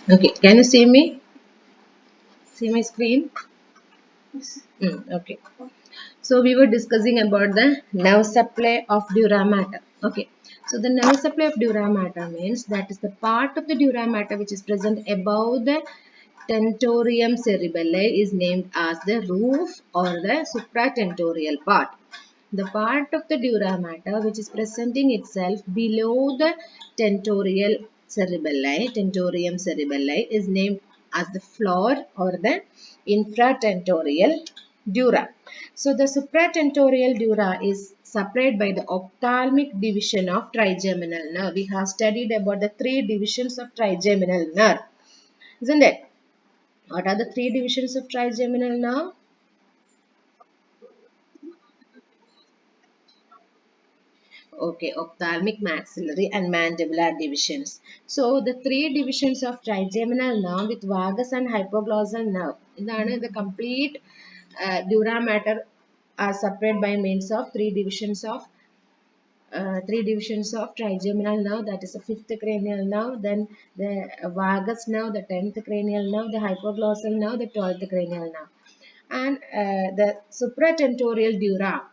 Okay, can you see me? See my screen? Okay. So we were discussing about the nerve supply of dura mater. Okay. So the nerve supply of dura mater means that is the part of the dura mater which is present above the tentorium cerebelli is named as the roof or the supratentorial part. The part of the dura mater which is presenting itself below the tentorium cerebelli is named as the floor or the infratentorial dura. So the supratentorial dura is separated by the ophthalmic division of trigeminal nerve. We have studied about the three divisions of trigeminal nerve, isn't it? What are the three divisions of trigeminal nerve? Okay, ophthalmic, maxillary and mandibular divisions. So the three divisions of trigeminal nerve with vagus and hypoglossal nerve. The complete dura mater are separated by means of three divisions of trigeminal nerve, that is the fifth cranial nerve, then the vagus nerve, the 10th cranial nerve, the hypoglossal nerve, the 12th cranial nerve. And the supratentorial dura,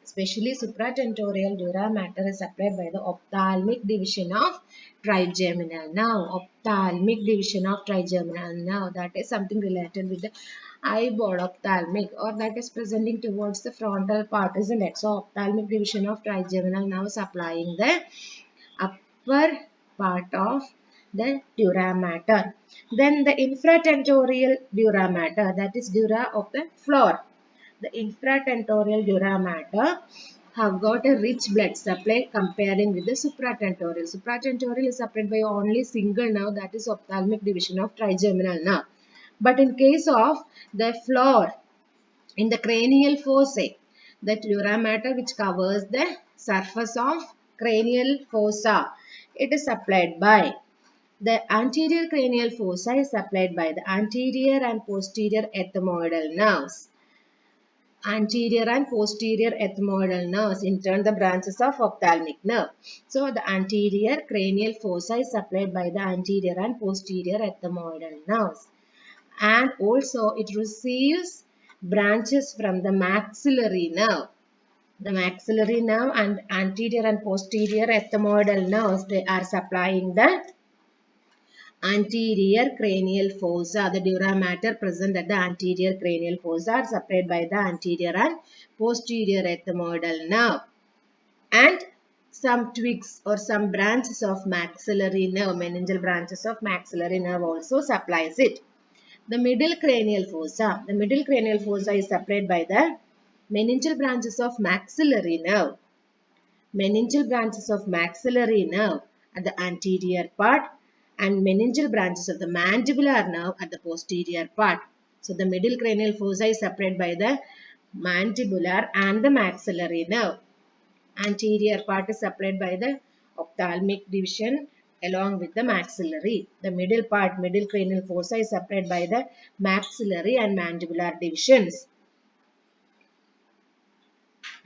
especially supratentorial dura mater, is separated by the ophthalmic division of trigeminal nerve. Ophthalmic division of trigeminal nerve, that is something related with the eyeball ophthalmic, or that is presenting towards the frontal part, isn't it? So ophthalmic division of trigeminal nerve supplying the upper part of the dura mater. Then the infratentorial dura mater, that is dura of the floor. The infratentorial dura mater have got a rich blood supply comparing with the supratentorial. Supratentorial is supplied by only single nerve, that is ophthalmic division of trigeminal nerve. But in case of the floor in the cranial fossa, the dura mater which covers the surface of cranial fossa, it is supplied by the anterior cranial fossa is supplied by the anterior and posterior ethmoidal nerves. Anterior and posterior ethmoidal nerves, in turn the branches of ophthalmic nerve. So the anterior cranial fossa is supplied by the anterior and posterior ethmoidal nerves. And also it receives branches from the maxillary nerve. The maxillary nerve and anterior and posterior ethmoidal nerves, they are supplying the anterior cranial fossa. The dura mater present at the anterior cranial fossa are separated by the anterior and posterior ethmoidal nerve. And some twigs or some branches of maxillary nerve, meningeal branches of maxillary nerve also supplies it. The middle cranial fossa. The middle cranial fossa is separated by the meningeal branches of maxillary nerve. Meningeal branches of maxillary nerve at the anterior part and meningeal branches of the mandibular nerve at the posterior part. So the middle cranial fossa is separated by the mandibular and the maxillary nerve. Anterior part is separated by the ophthalmic division along with the maxillary. The middle part, middle cranial fossa, is separated by the maxillary and mandibular divisions.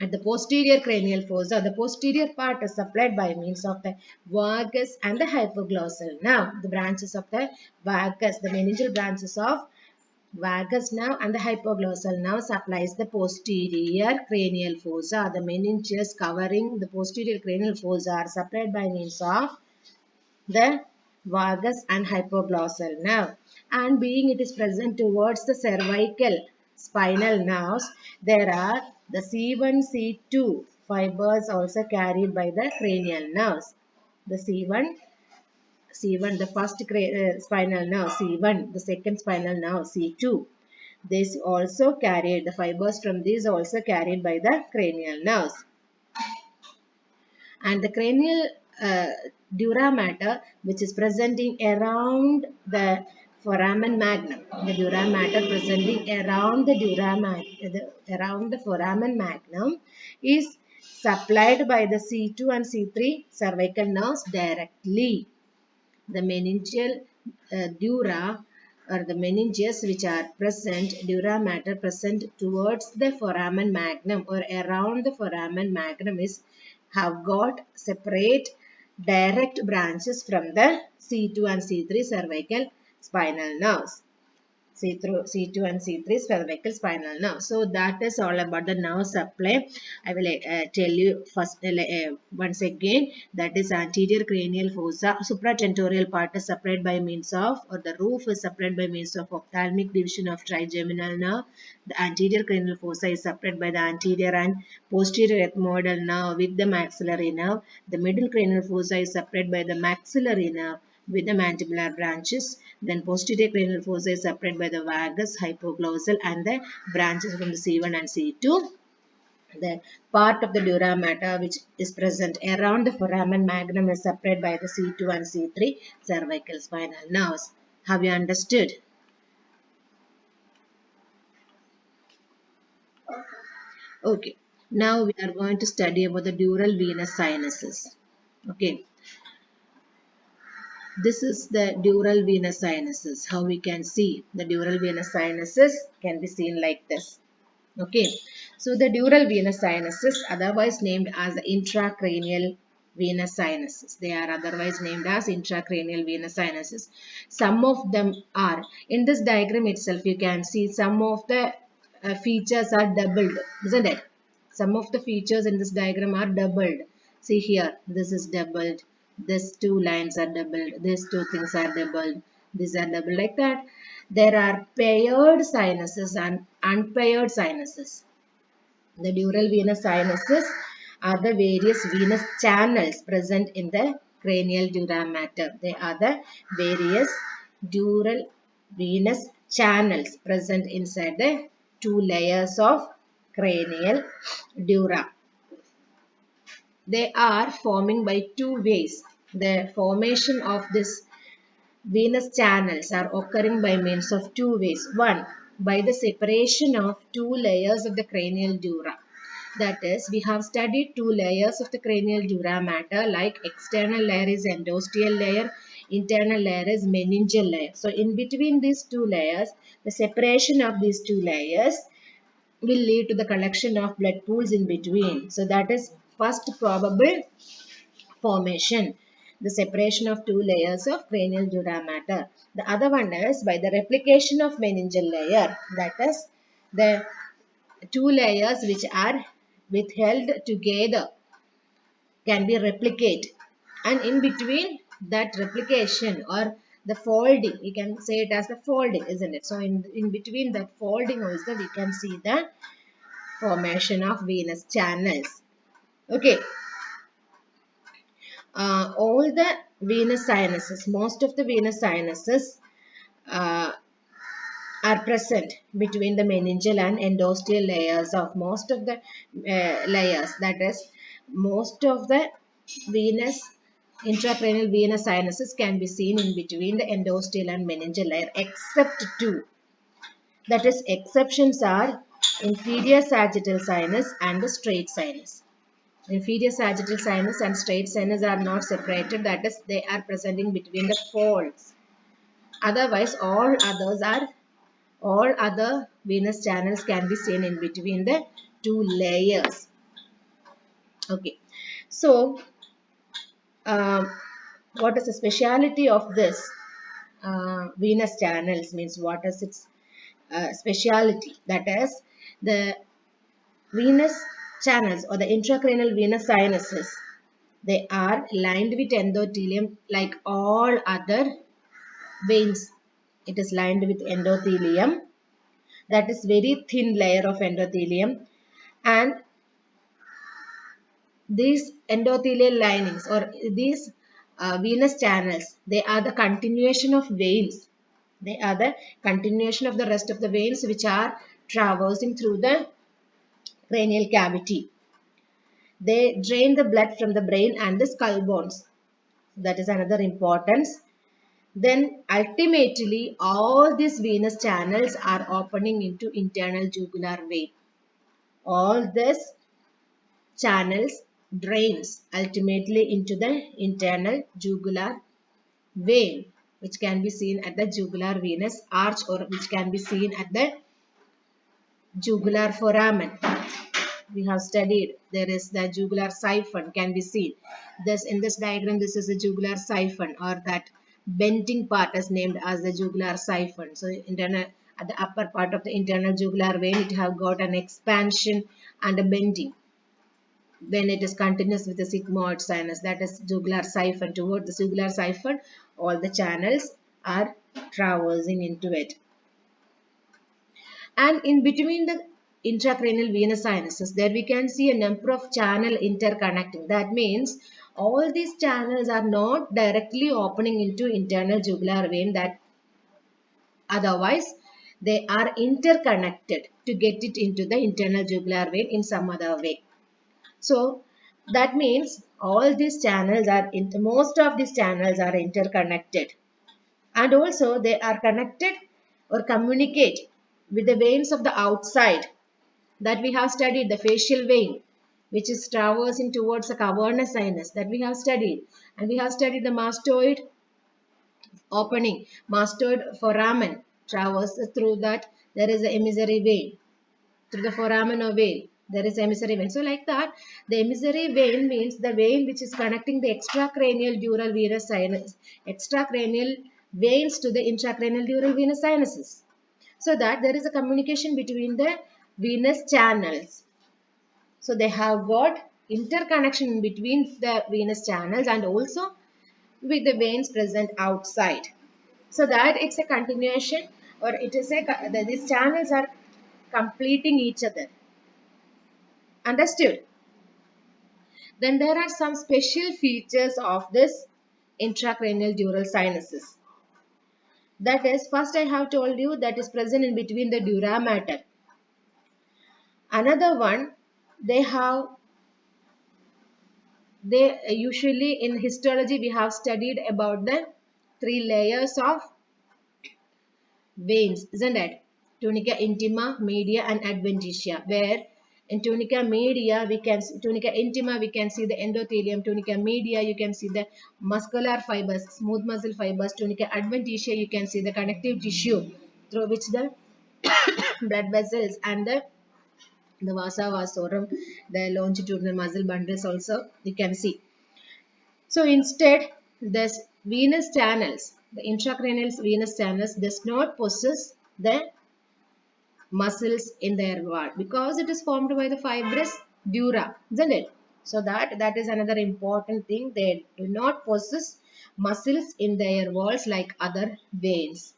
At the posterior cranial fossa, the posterior part is supplied by means of the vagus and the hypoglossal nerve. The branches of the vagus, the meningeal branches of vagus nerve and the hypoglossal nerve supplies the posterior cranial fossa. The meninges covering the posterior cranial fossa are supplied by means of the vagus and hypoglossal nerve. And being it is present towards the cervical spinal nerves, there are the C1, C2 fibers also carried by the cranial nerves. The C1, the first spinal nerve C1, the second spinal nerve C2. This also carried, the fibers from these also carried by the cranial nerves. And the cranial dura mater which is presenting around the foramen magnum. The dura mater presenting around around the foramen magnum is supplied by the C2 and C3 cervical nerves directly. The meningeal dura or the meninges which are present, dura mater present towards the foramen magnum or around the foramen magnum is have got separate direct branches from the C2 and C3 cervical spinal nerves. C2 and C3 cervical spinal nerve. So that is all about the nerve supply. I will tell you first once again, that is anterior cranial fossa. Supratentorial part is supplied by means of, or the roof is supplied by means of ophthalmic division of trigeminal nerve. The anterior cranial fossa is supplied by the anterior and posterior ethmoidal nerve with the maxillary nerve. The middle cranial fossa is supplied by the maxillary nerve with the mandibular branches. Then posterior cranial fossa is separated by the vagus, hypoglossal and the branches from the C1 and C2. The part of the dura mater which is present around the foramen magnum is separated by the C2 and C3 cervical spinal nerves. Have you understood? Okay. Now we are going to study about the dural venous sinuses. Okay. This is the dural venous sinuses. How we can see the dural venous sinuses can be seen like this. Okay, so the dural venous sinuses, otherwise named as the intracranial venous sinuses. They are otherwise named as intracranial venous sinuses. Some of them are, in this diagram itself, you can see some of the features are doubled, isn't it? Some of the features in this diagram are doubled. See here, this is doubled. These two lines are doubled. These two things are doubled. These are doubled like that. There are paired sinuses and unpaired sinuses. The dural venous sinuses are the various venous channels present in the cranial dura mater. They are the various dural venous channels present inside the two layers of cranial dura. They are forming by two ways. The formation of this venous channels are occurring by means of two ways. One, by the separation of two layers of the cranial dura. That is, we have studied two layers of the cranial dura mater, like external layer is endosteal layer, internal layer is meningeal layer. So, in between these two layers, the separation of these two layers will lead to the collection of blood pools in between. So, that is first probable formation, the separation of two layers of cranial dura mater. The other one is by the replication of meningeal layer, that is the two layers which are withheld together can be replicated, and in between that replication or the folding, you can say it as the folding, isn't it? So in between that folding also we can see the formation of venous channels. Okay, all the venous sinuses, most of the venous sinuses uh, are present between the meningeal and endosteal layers of most of the layers. That is, most of the venous intracranial venous sinuses can be seen in between the endosteal and meningeal layer, except two. That is, exceptions are inferior sagittal sinus and the straight sinus. Inferior sagittal sinus and straight sinus are not separated, that is, they are present in between the folds. Otherwise, all other venous channels can be seen in between the two layers. Okay, so what is the speciality of this venous channels? Means what is its speciality? That is, the venous channels or the intracranial venous sinuses, they are lined with endothelium like all other veins. It is lined with endothelium, that is very thin layer of endothelium, and these endothelial linings or these venous channels, they are the continuation of veins. They are the continuation of the rest of the veins which are traversing through the cranial cavity. They drain the blood from the brain and the skull bones. That is another importance. Then ultimately all these venous channels are opening into internal jugular vein. All this channels drains ultimately into the internal jugular vein, which can be seen at the jugular venous arch or which can be seen at the jugular foramen. we have studied, there is the jugular siphon can be seen. This in this diagram, this is the jugular siphon, or that bending part is named as the jugular siphon. So internal, at the upper part of the internal jugular vein, it have got an expansion and a bending when it is continuous with the sigmoid sinus, that is jugular siphon. Toward the jugular siphon, all the channels are traversing into it. And in between the intracranial venous sinuses, there we can see a number of channel interconnecting. That means all these channels are not directly opening into internal jugular vein, that otherwise they are interconnected to get it into the internal jugular vein in some other way. So that means all these channels are, most of these channels are interconnected, and also they are connected or communicate with the veins of the outside that we have studied, the facial vein which is traversing towards the cavernous sinus, that we have studied, and we have studied the mastoid opening, mastoid foramen traverses through that, there is an emissary vein. Through the foramen or vein, there is emissary vein. So like that, the emissary vein means the vein which is connecting the extracranial dural venous sinus, extracranial veins to the intracranial dural venous sinuses. So that there is a communication between the venous channels. So they have got interconnection between the venous channels and also with the veins present outside. So that it's a continuation, or it is a, these channels are completing each other. Understood? Then there are some special features of this intracranial dural sinuses. That is, first I have told you that is present in between the dura mater. Another one, they usually in histology we have studied about the three layers of veins, isn't it? Tunica intima, media, and adventitia. Where in tunica media we can tunica intima we can see the endothelium. Tunica media you can see the muscular fibers, smooth muscle fibers. Tunica adventitia you can see the connective tissue through which the blood vessels and the vasa vasorum, the longitudinal muscle bundles also you can see. So instead, this venous channels, the intracranial venous channels does not possess the muscles in their wall because it is formed by the fibrous dura, isn't it? So that is another important thing. They do not possess muscles in their walls like other veins.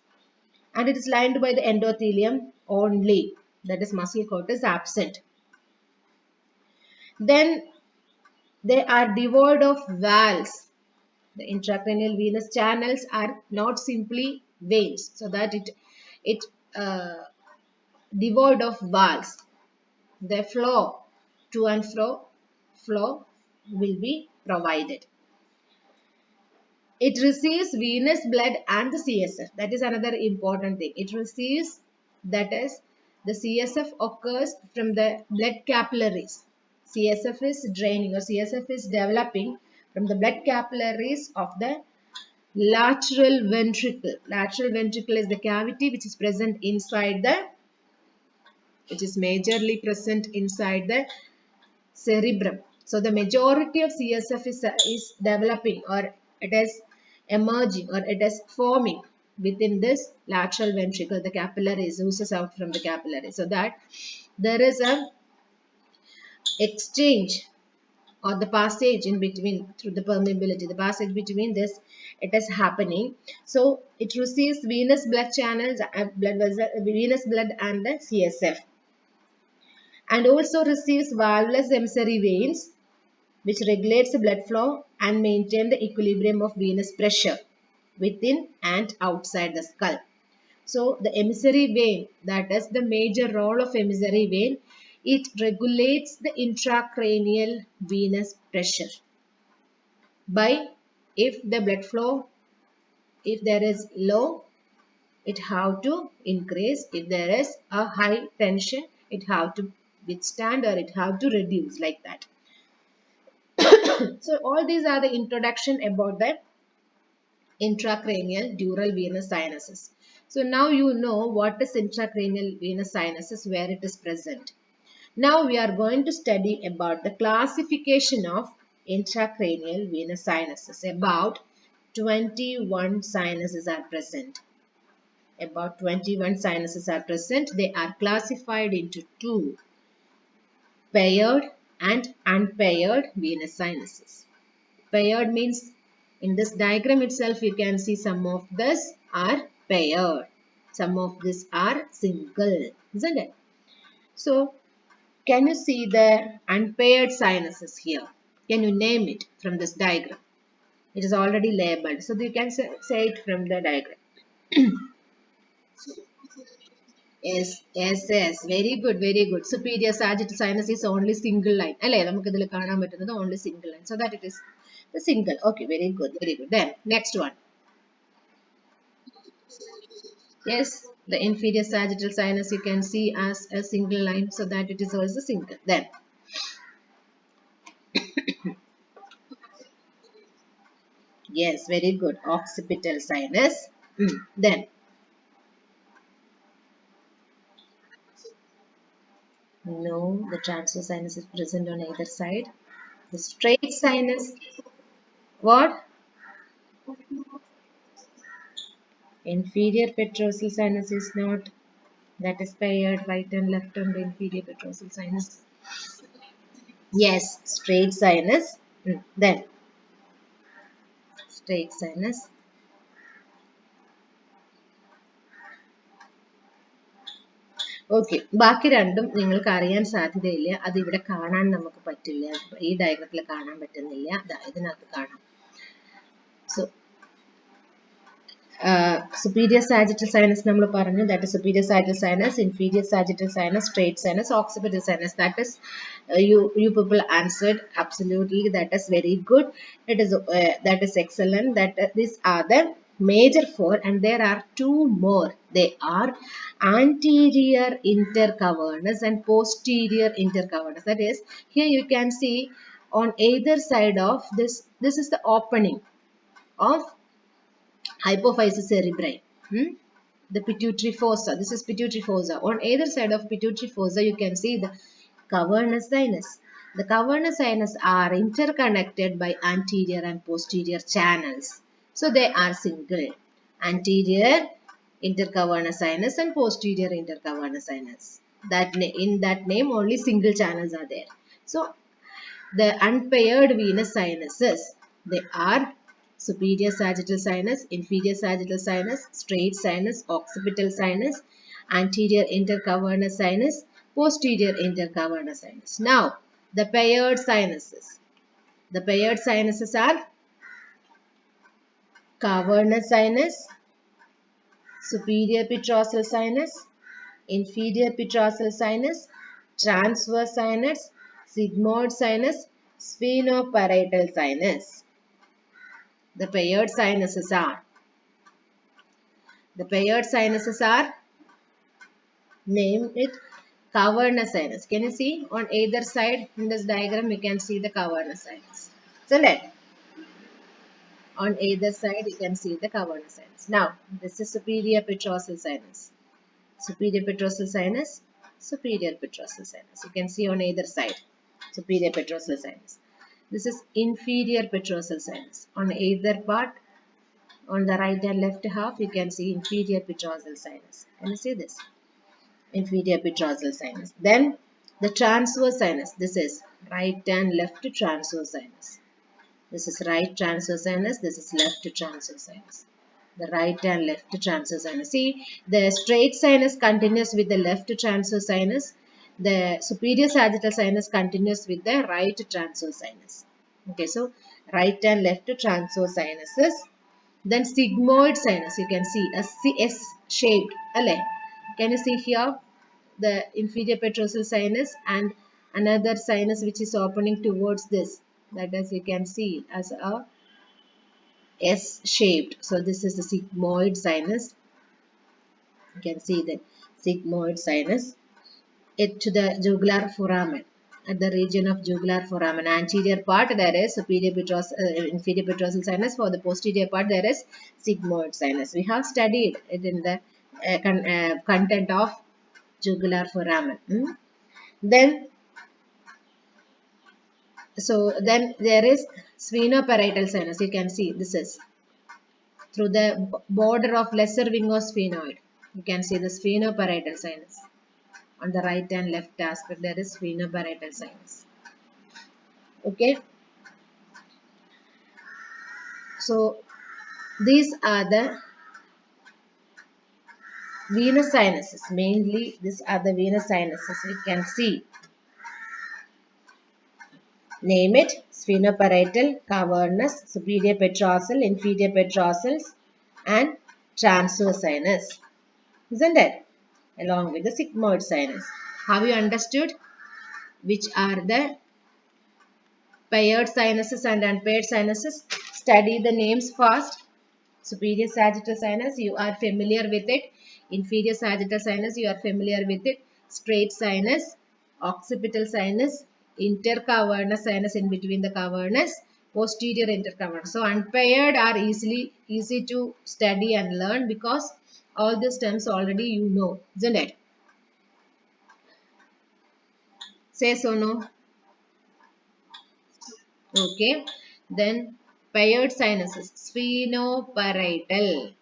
And it is lined by the endothelium only. That is, muscle coat is absent. Then they are devoid of valves. The intracranial venous channels are not simply veins, so that it uh, devoid of valves. The flow to and fro flow will be provided. It receives venous blood and the CSF. That is another important thing. It receives, that is, the CSF occurs from the blood capillaries. CSF is draining, or CSF is developing from the blood capillaries of the lateral ventricle. Lateral ventricle is the cavity which is present inside the, which is majorly present inside the cerebrum. So the majority of CSF is developing, or it is emerging, or it is forming within this lateral ventricle. The capillaries oozes out from the capillary. So that there is a exchange or the passage in between through the permeability, the passage between this, it is happening. So it receives venous blood channels, blood vessel, venous blood and the CSF, and also receives valvulus emissary veins which regulates the blood flow and maintain the equilibrium of venous pressure within and outside the skull. So the emissary vein, that is the major role of emissary vein, it regulates the intracranial venous pressure by, if the blood flow, if there is low, it have to increase. If there is a high tension, it have to withstand, or it have to reduce, like that. So all these are the introduction about the intracranial dural venous sinuses. So now you know what is intracranial venous sinuses, where it is present. Now we are going to study about the classification of intracranial venous sinuses. About 21 sinuses are present. About 21 sinuses are present. They are classified into two, paired and unpaired venous sinuses. Paired means in this diagram itself you can see some of this are paired. Some of these are single, isn't it? So can you see the unpaired sinuses here? Can you name it from this diagram? It is already labeled. So you can say it from the diagram. Yes, yes, yes. Very good, very good. Superior sagittal sinus is only single line. അല്ലേ നമുക്ക് ഇതിൽ കാണാൻ പറ്റുന്നത് only single line. So that it is the single. Okay, very good, very good. Then next one. Yes, the inferior sagittal sinus you can see as a single line, so that it is also single. Then yes, very good. Occipital sinus. Then no, the transverse sinus is present on either side. The straight sinus, what? Inferior petrosal sinus is not. That is paired right and left on the inferior petrosal sinus. Yes, straight sinus. Then straight sinus. Okay, ബാക്കി രണ്ടും നിങ്ങൾക്ക് അറിയാൻ സാധ്യതയില്ല. അത് ഇവിടെ കാണാൻ നമുക്ക് പറ്റില്ല. ഈ ഡയഗ്രത്തിൽ കാണാൻ പറ്റുന്നില്ല. ഇതിനകത്ത് കാണാം. സോ superior sagittal sinus നമ്മൾ പറഞ്ഞു, that is superior sagittal sinus, inferior sagittal sinus, straight sinus, occipital sinus. That is you people answered absolutely. That is very good. It is that is excellent. That these are the major four, and there are two more. They are anterior intercavernous and posterior intercavernous. That is, here you can see on either side of this. This is the opening of hypophysis cerebri. The pituitary fossa. This is pituitary fossa. On either side of pituitary fossa, you can see the cavernous sinus. The cavernous sinus are interconnected by anterior and posterior channels. So they are single. Anterior intercavernous sinus and posterior intercavernous sinus. In that name only single channels are there. So the unpaired venous sinuses, they are superior sagittal sinus, inferior sagittal sinus, straight sinus, occipital sinus, anterior intercavernous sinus, posterior intercavernous sinus. Now, the paired sinuses. The paired sinuses are cavernous sinus, superior petrosal sinus, inferior petrosal sinus, transverse sinus, sigmoid sinus, sphenoparietal sinus. The paired sinuses are name it cavernous sinus. Can you see on either side in this diagram you can see the cavernous sinus. Select on either side you can see the cavernous sinus. Now this is superior petrosal sinus. Superior petrosal sinus, superior petrosal sinus. You can see on either side superior petrosal sinus. This is inferior petrosal sinus. On either part, on the right and left half, you can see inferior petrosal sinus. Can you see this? Inferior petrosal sinus. Then the transverse sinus. This is right and left transverse sinus. This is right transverse sinus. This is left transverse sinus. The right and left transverse sinus. See, the straight sinus continues with the left transverse sinus. The superior sagittal sinus continues with the right transverse sinus. Okay, so right and left transverse sinuses. Then sigmoid sinus, you can see a S shaped. Can you see here the inferior petrosal sinus and another sinus which is opening towards this. That is, you can see as a S shaped. So this is the sigmoid sinus. You can see the sigmoid sinus. It to the jugular foramen. At the region of jugular foramen, anterior part there is superior inferior petrosal sinus. For the posterior part there is sigmoid sinus. We have studied it in the content of jugular foramen. Then, so then there is sphenoparietal sinus. You can see this is through the border of lesser wing of sphenoid. You can see the sphenoparietal sinus. On the right and left aspect, there is sphenoparietal sinus. Okay. So these are the venous sinuses. Mainly, these are the venous sinuses. We can see. Name it: sphenoparietal, cavernous, superior petrosal, inferior petrosals, and transverse sinus. Isn't it? Along with the sigmoid sinus. Have you understood which are the paired sinuses and unpaired sinuses? Study the names fast. Superior sagittal sinus, you are familiar with it. Inferior sagittal sinus, you are familiar with it. Straight sinus, occipital sinus, intercavernous sinus in between the cavernous, posterior intercavernous. So unpaired are easy to study and learn because all these terms already you know, isn't it? Say so, no? Okay. Then paired sinuses, sphenoparietal,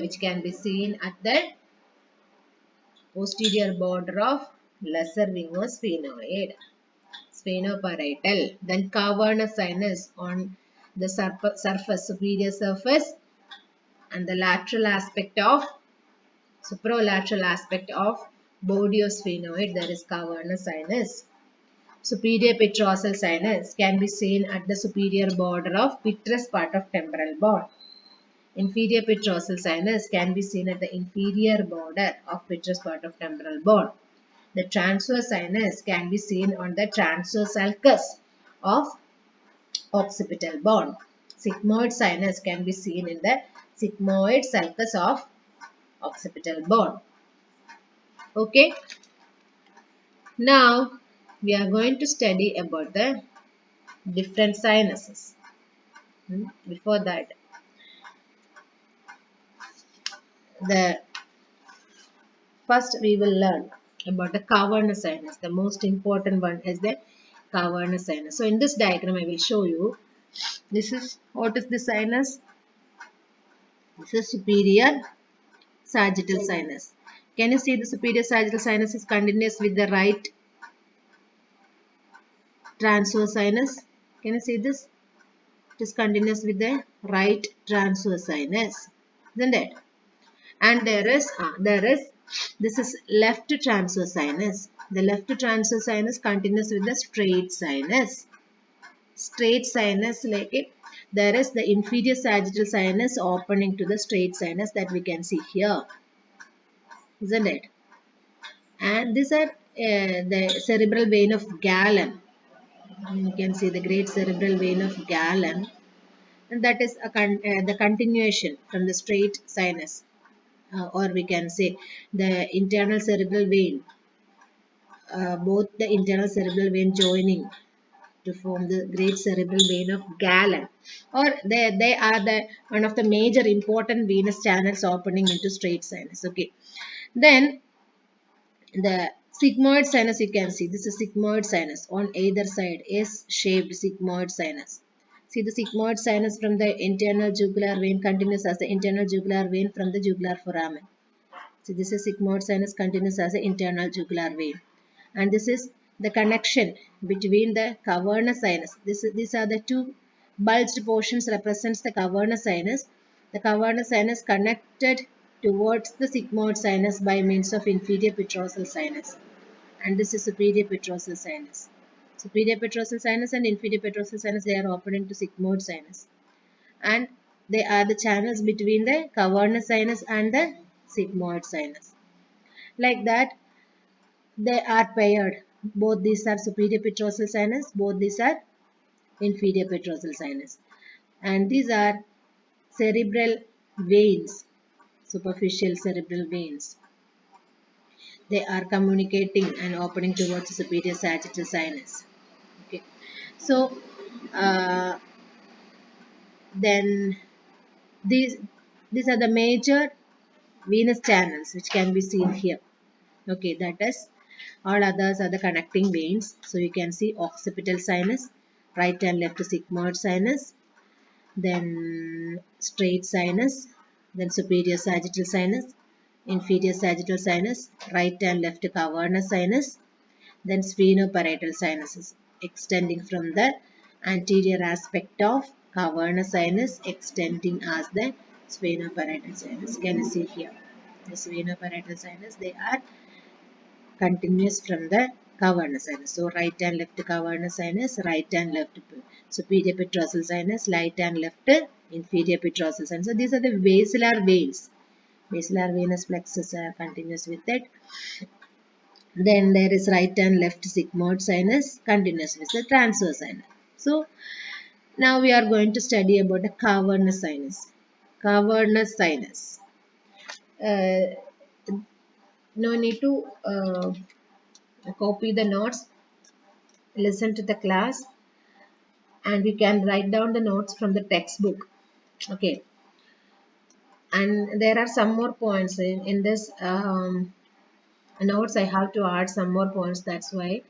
which can be seen at the posterior border of lesser wing of sphenoid, sphenoparietal. Then cavernous sinus on the surface, superior surface, and the lateral aspect of, supralateral aspect of body of sphenoid, there is cavernous sinus. Superior petrosal sinus can be seen at the superior border of petrous part of temporal bone. Inferior petrosal sinus can be seen at the inferior border of petrous part of temporal bone. The transverse sinus can be seen on the transverse sulcus of occipital bone. Sigmoid sinus can be seen in the sigmoid sulcus of occipital bone. Okay. Now we are going to study about the different sinuses. Before that, the first we will learn about the cavernous sinus. The most important one is the cavernous sinus. So in this diagram I will show you. This is what is the sinus? This is superior sagittal sinus. Can you see the superior sagittal sinus is continuous with the right transverse sinus? Can you see this? It is continuous with the right transverse sinus, isn't it? And this is left transverse sinus. The left transverse sinus continuous with the straight sinus. Straight sinus, like it, there is the inferior sagittal sinus opening to the straight sinus that we can see here, isn't it? And these are the cerebral vein of Galen. You can see the great cerebral vein of Galen, and that is the continuation from the straight sinus, or we can say the internal cerebral vein, both the internal cerebral vein joining to form the great cerebral vein of Galen, or they are the one of the major important venous channels opening into straight sinus. Okay, then the sigmoid sinus, you can see this is sigmoid sinus on either side, S shaped sigmoid sinus. See the sigmoid sinus from the internal jugular vein continues as the internal jugular vein from the jugular foramen. See this is sigmoid sinus continues as the internal jugular vein. And this is the connection between the cavernous sinus. These are the two bulged portions represents the cavernous sinus. The cavernous sinus connected towards the sigmoid sinus by means of inferior petrosal sinus. And this is superior petrosal sinus. Superior petrosal sinus and inferior petrosal sinus, they are open into sigmoid sinus. And they are the channels between the cavernous sinus and the sigmoid sinus. Like that, they are paired. Both these are superior petrosal sinus, both these are inferior petrosal sinus. And these are cerebral veins, superficial cerebral veins. They are communicating and opening towards the superior sagittal sinus. Okay. So, uh, then these, these are the major venous channels which can be seen here. Okay, that is All others are the connecting veins. So you can see occipital sinus, right and left sigmoid sinus, then straight sinus, then superior sagittal sinus, inferior sagittal sinus, right and left cavernous sinus, then sphenoparietal sinuses extending from the anterior aspect of cavernous sinus extending as the sphenoparietal sinus. Can you see here? The sphenoparietal sinus, they are continuous from the cavernous sinus. So right and left cavernous sinus, right and left superior petrosal sinus, right and left inferior petrosal sinus. So these are the basilar veins. Basilar venous plexus are continuous with it. Then there is right and left sigmoid sinus, continuous with the transverse sinus. So now we are going to study about the cavernous sinus. Cavernous sinus. Uh, no need to copy the notes, listen to the class, and you can write down the notes from the textbook. Okay, and there are some more points in this notes. I have to add some more points, that's why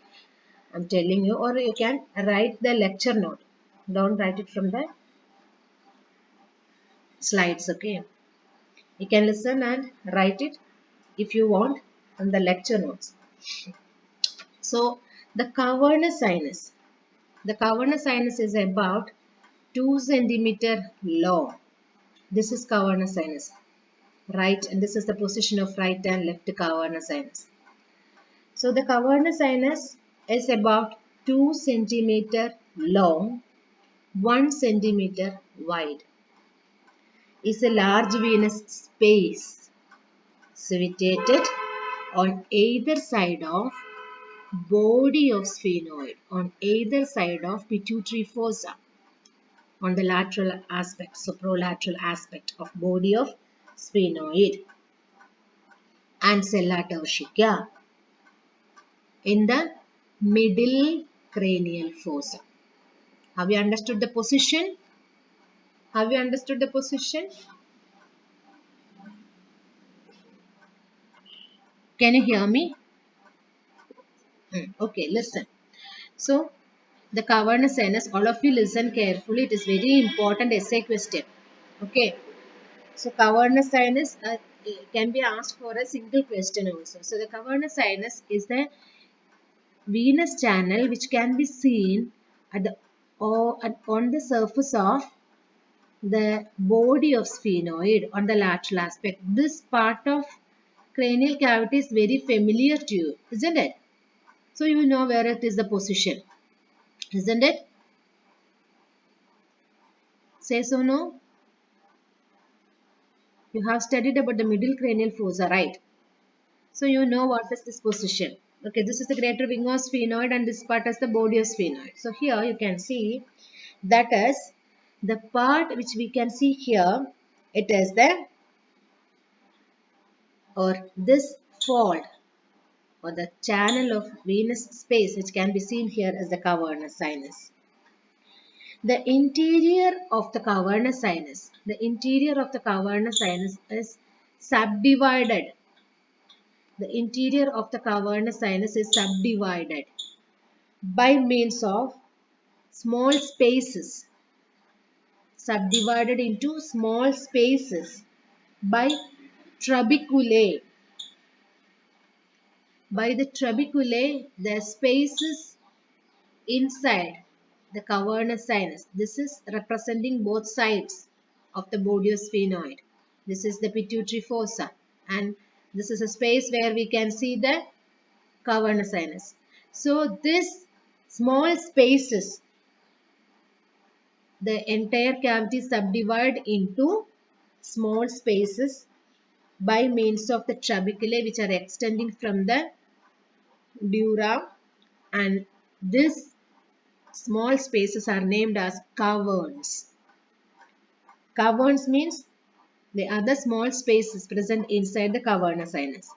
I'm telling you. Or you can write the lecture note, don't write it from the slides. Okay, you can listen and write it if you want from the lecture notes. So the cavernous sinus, the cavernous sinus is about 2 centimeter long. This is cavernous sinus, right, and this is the position of right and left cavernous sinus. So the cavernous sinus is about 2 centimeter long, 1 centimeter wide. Is a large venous space situated on either side of body of sphenoid, on either side of pituitary fossa, on the lateral aspect, soprolateral aspect of body of sphenoid, and sella turcica in the middle cranial fossa. Have you understood the position? Have you understood the position? Can you hear me? Okay, listen. So, the cavernous sinus, all of you listen carefully. It is very important essay question. Okay. So, cavernous sinus can be asked for a single question also. So, the cavernous sinus is the venous channel which can be seen at the or on the surface of the body of sphenoid on the lateral aspect. This part of cranial cavity is very familiar to you, isn't it? So you know where it is the position, isn't it? Say so, no? You have studied about the middle cranial fossa, right? So you know what is this position. Okay, this is the greater wing of sphenoid and this part is the body of sphenoid. So here you can see that is the part which we can see here. It is the or this fold or the channel of venous space which can be seen here as the cavernous sinus. The interior of the cavernous sinus, the interior of the cavernous sinus is subdivided. The interior of the cavernous sinus is subdivided by means of small spaces, subdivided into small spaces by trabeculae. By the trabeculae, the spaces inside the cavernous sinus. This is representing both sides of the body of sphenoid. This is the pituitary fossa and this is a space where we can see the cavernous sinus. So this small spaces, the entire cavity subdivide into small spaces by means of the trabeculae which are extending from the dura, and this small spaces are named as caverns. Caverns means the other small spaces present inside the cavernous sinus.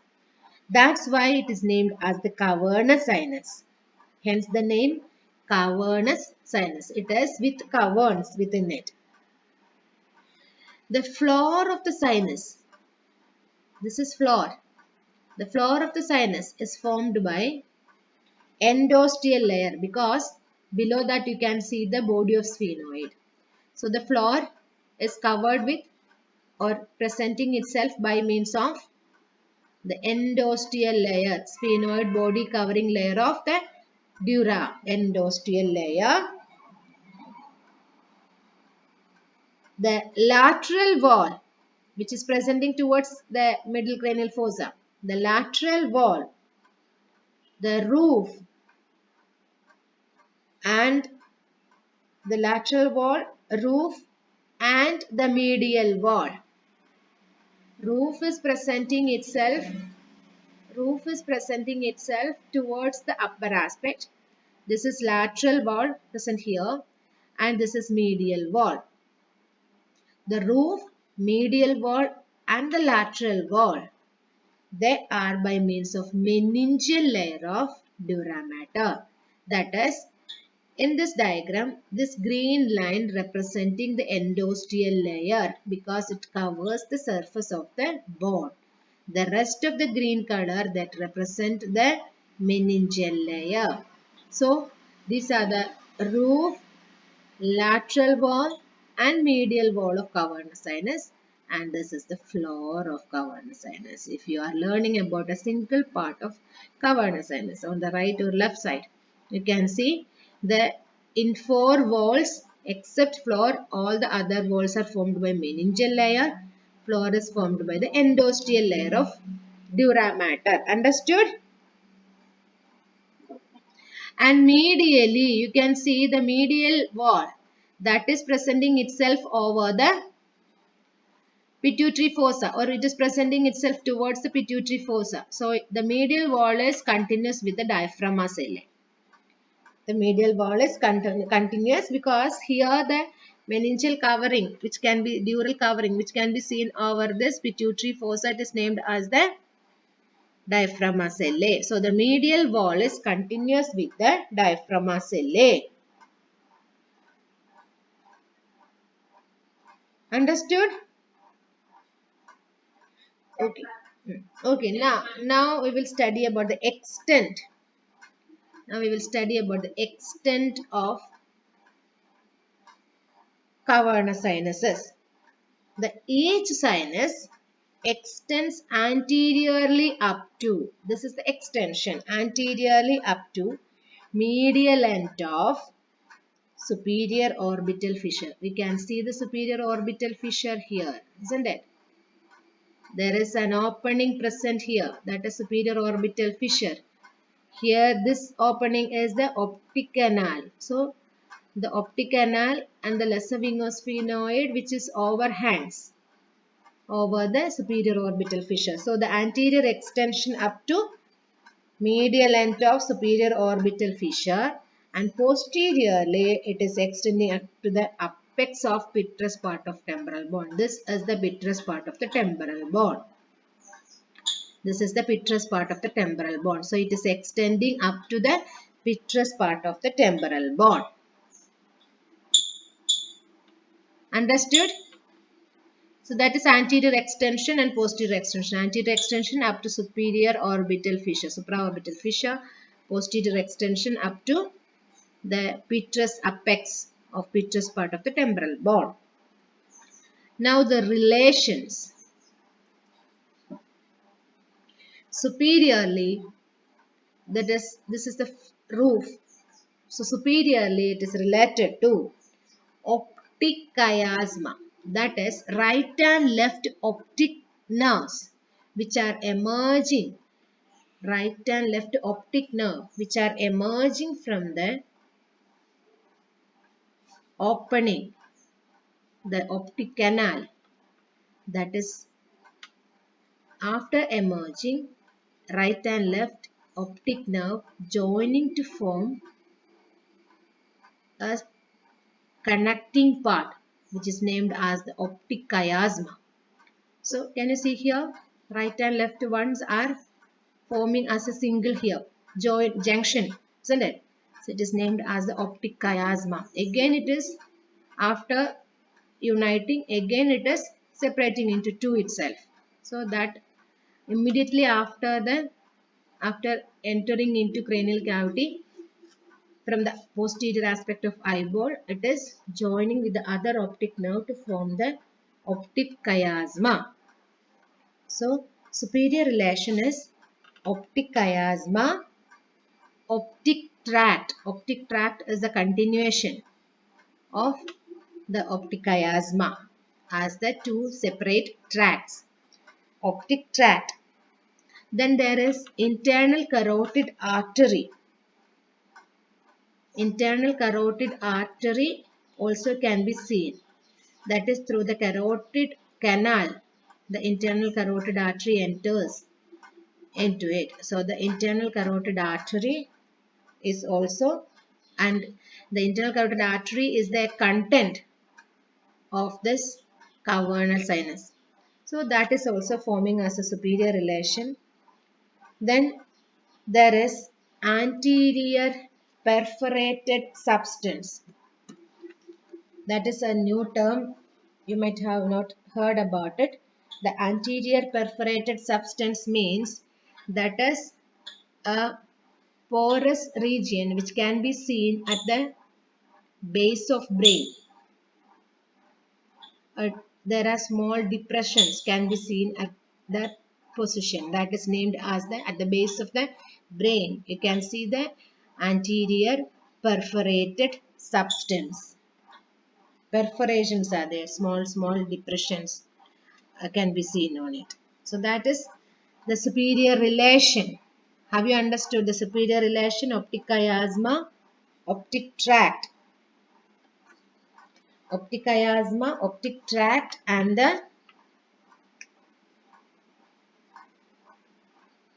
That's why it is named as the cavernous sinus. Hence the name cavernous sinus. It is with caverns within it. The floor of the sinus. This is floor. The floor of the sinus is formed by endosteal layer because below that you can see the body of sphenoid. So the floor is covered with or presenting itself by means of the endosteal layer, sphenoid body covering layer of the dura. Endosteal layer. The lateral wall, which is presenting towards the middle cranial fossa. The lateral wall, the roof, and the lateral wall, roof, and the medial wall. Roof is presenting itself towards the upper aspect. This is lateral wall present here, and this is medial wall. The roof, medial wall, and the lateral wall, they are by means of meningeal layer of dura mater. That is, in this diagram, this green line representing the endosteal layer because it covers the surface of the bone. The rest of the green color that represent the meningeal layer. So, these are the roof, lateral wall, and medial wall of cavernous sinus, and this is the floor of cavernous sinus. If you are learning about a single part of cavernous sinus on the right or left side, you can see the in 4 walls except floor, all the other walls are formed by meningeal layer. Floor is formed by the endosteal layer of dura mater. Understood? And medially, you can see the medial wall that is presenting itself over the pituitary fossa, or it is presenting itself towards the pituitary fossa. So, the medial wall is continuous with the diaphragm ocelli. The medial wall is continuous because here the meningeal covering, which can be dural covering, which can be seen over this pituitary fossa, it is named as the diaphragm ocelli. So, the medial wall is continuous with the diaphragm ocelli. Understood? Okay. Okay. Now we will study about the extent. Now we will study about the extent of cavernous sinuses. The each sinus extends anteriorly up to. This is the extension anteriorly up to medial end of superior orbital fissure. We can see the superior orbital fissure here, isn't it? There is an opening present here, that is superior orbital fissure. Here this opening is the optic canal. So the optic canal and the lesser wing of sphenoid which is overhangs over the superior orbital fissure. So the anterior extension up to medial end of superior orbital fissure, and posteriorly it is extending up to the apex of petrous part of temporal bone. This is the petrous part of the temporal bone. This is the petrous part of the temporal bone. So it is extending up to the petrous part of the temporal bone. Understood? So that is anterior extension and posterior extension. Anterior extension up to superior orbital fissure, supraorbital fissure. Posterior extension up to the petrous apex of petrous part of the temporal bone. Now the relations. Superiorly, that is, this is the roof. So superiorly it is related to optic chiasma, that is right and left optic nerves which are emerging, right and left optic nerve which are emerging from the opening, the optic canal, that is after emerging right and left optic nerve joining to form a connecting part which is named as the optic chiasma. So can you see here, right and left ones are forming as a single here, junction, isn't it? So it is named as the optic chiasma. Again it is after uniting, again it is separating into two itself. So that immediately after entering into cranial cavity from the posterior aspect of eyeball, it is joining with the other optic nerve to form the optic chiasma. So superior relation is optic chiasma, optic tract. Optic tract is the continuation of the optic chiasma as the two separate tracts. Optic tract. Then there is internal carotid artery. Internal carotid artery also can be seen. That is through the carotid canal. The internal carotid artery enters into it. So the internal carotid artery is also, and the internal carotid artery is the content of this cavernous sinus. So that is also forming as a superior relation. Then there is anterior perforated substance. That is a new term. You might have not heard about it. The anterior perforated substance means that is a porous region which can be seen at the base of brain. There are small depressions can be seen at that position, that is named as the at the base of the brain. You can see the anterior perforated substance. Perforations are there, small depressions can be seen on it. So that is the superior relation. Have you understood the superior relation? Optic chiasma, optic tract. Optic chiasma, optic tract, and the,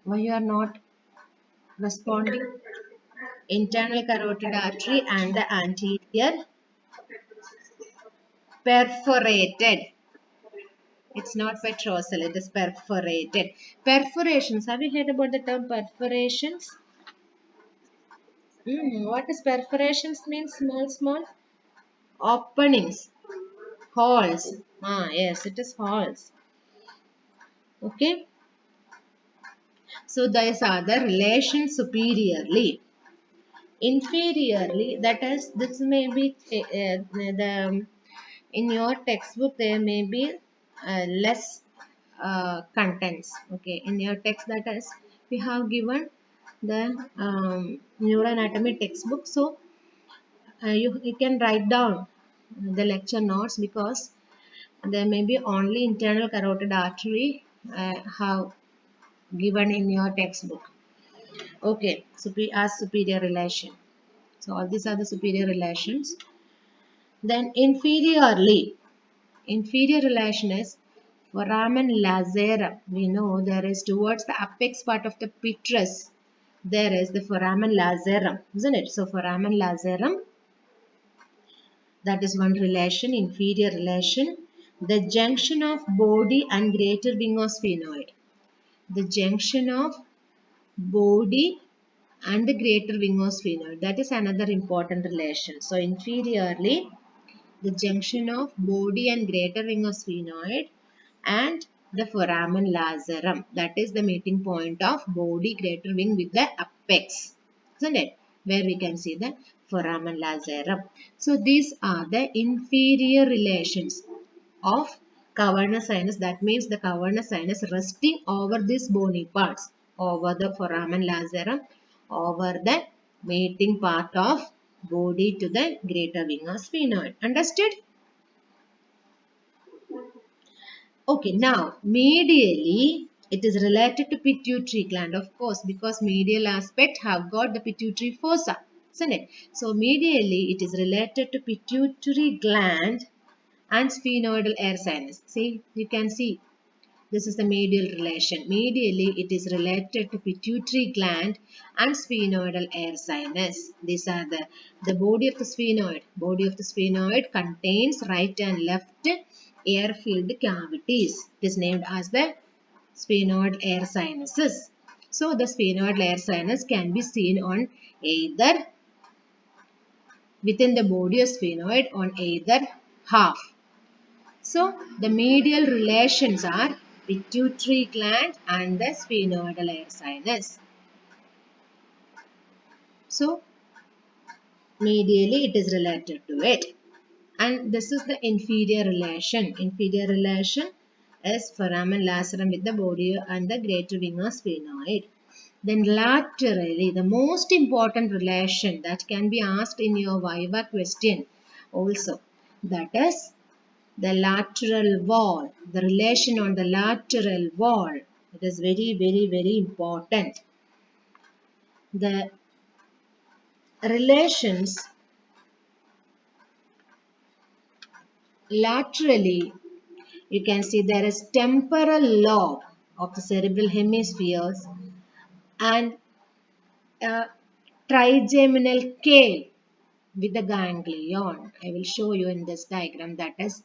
why you are not responding? Internal carotid artery and the anterior perforated. It's not petrosal, it is perforated. Perforations. Have you heard about the term perforations? What is perforations means? Small openings, holes. Yes, it is holes. Okay. So these are the relations superiorly. Inferiorly, that is, this may be the in your textbook there may be less contents. Okay, in your text, that is, we have given the neuroanatomy textbook, so you can write down the lecture notes, because there may be only internal carotid artery have given in your textbook. Okay, as superior relation. So all these are the superior relations. Then inferiorly, inferior relation is foramen lacerum. We know there is towards the apex part of the petrous, there is the foramen lacerum, isn't it? So foramen lacerum, that is one relation, inferior relation. The junction of body and greater wing of sphenoid. The junction of body and the greater wing of sphenoid. That is another important relation. So inferiorly, the junction of body and greater wing of sphenoid and the foramen lacerum. That is the meeting point of body greater wing with the apex, isn't it? Where we can see the foramen lacerum. So these are the inferior relations of cavernous sinus. That means the cavernous sinus resting over these bony parts, over the foramen lacerum, over the meeting part of body to the greater wing of sphenoid. Understood? Okay, now medially it is related to pituitary gland, of course, because medial aspect have got the pituitary fossa, isn't it? So medially it is related to pituitary gland and sphenoidal air sinus. See, you can see this is the medial relation. Medially it is related to pituitary gland and sphenoidal air sinus. These are the body of the sphenoid. Body of the sphenoid contains right and left air-filled cavities. It is named as the sphenoid air sinuses. So the sphenoid air sinus can be seen on either within the body of sphenoid on either half. So the medial relations are pituitary gland and the sphenoidal air sinus. So medially it is related to it. And this is the inferior relation. Inferior relation is foramen lacerum with the body and the greater wing of sphenoid. Then laterally, the most important relation that can be asked in your viva question also, that is the lateral wall, the relation on the lateral wall. It is very, very, very important. The relations laterally, you can see there is temporal lobe of the cerebral hemispheres and a trigeminal cave with the ganglion. I will show you in this diagram. That is,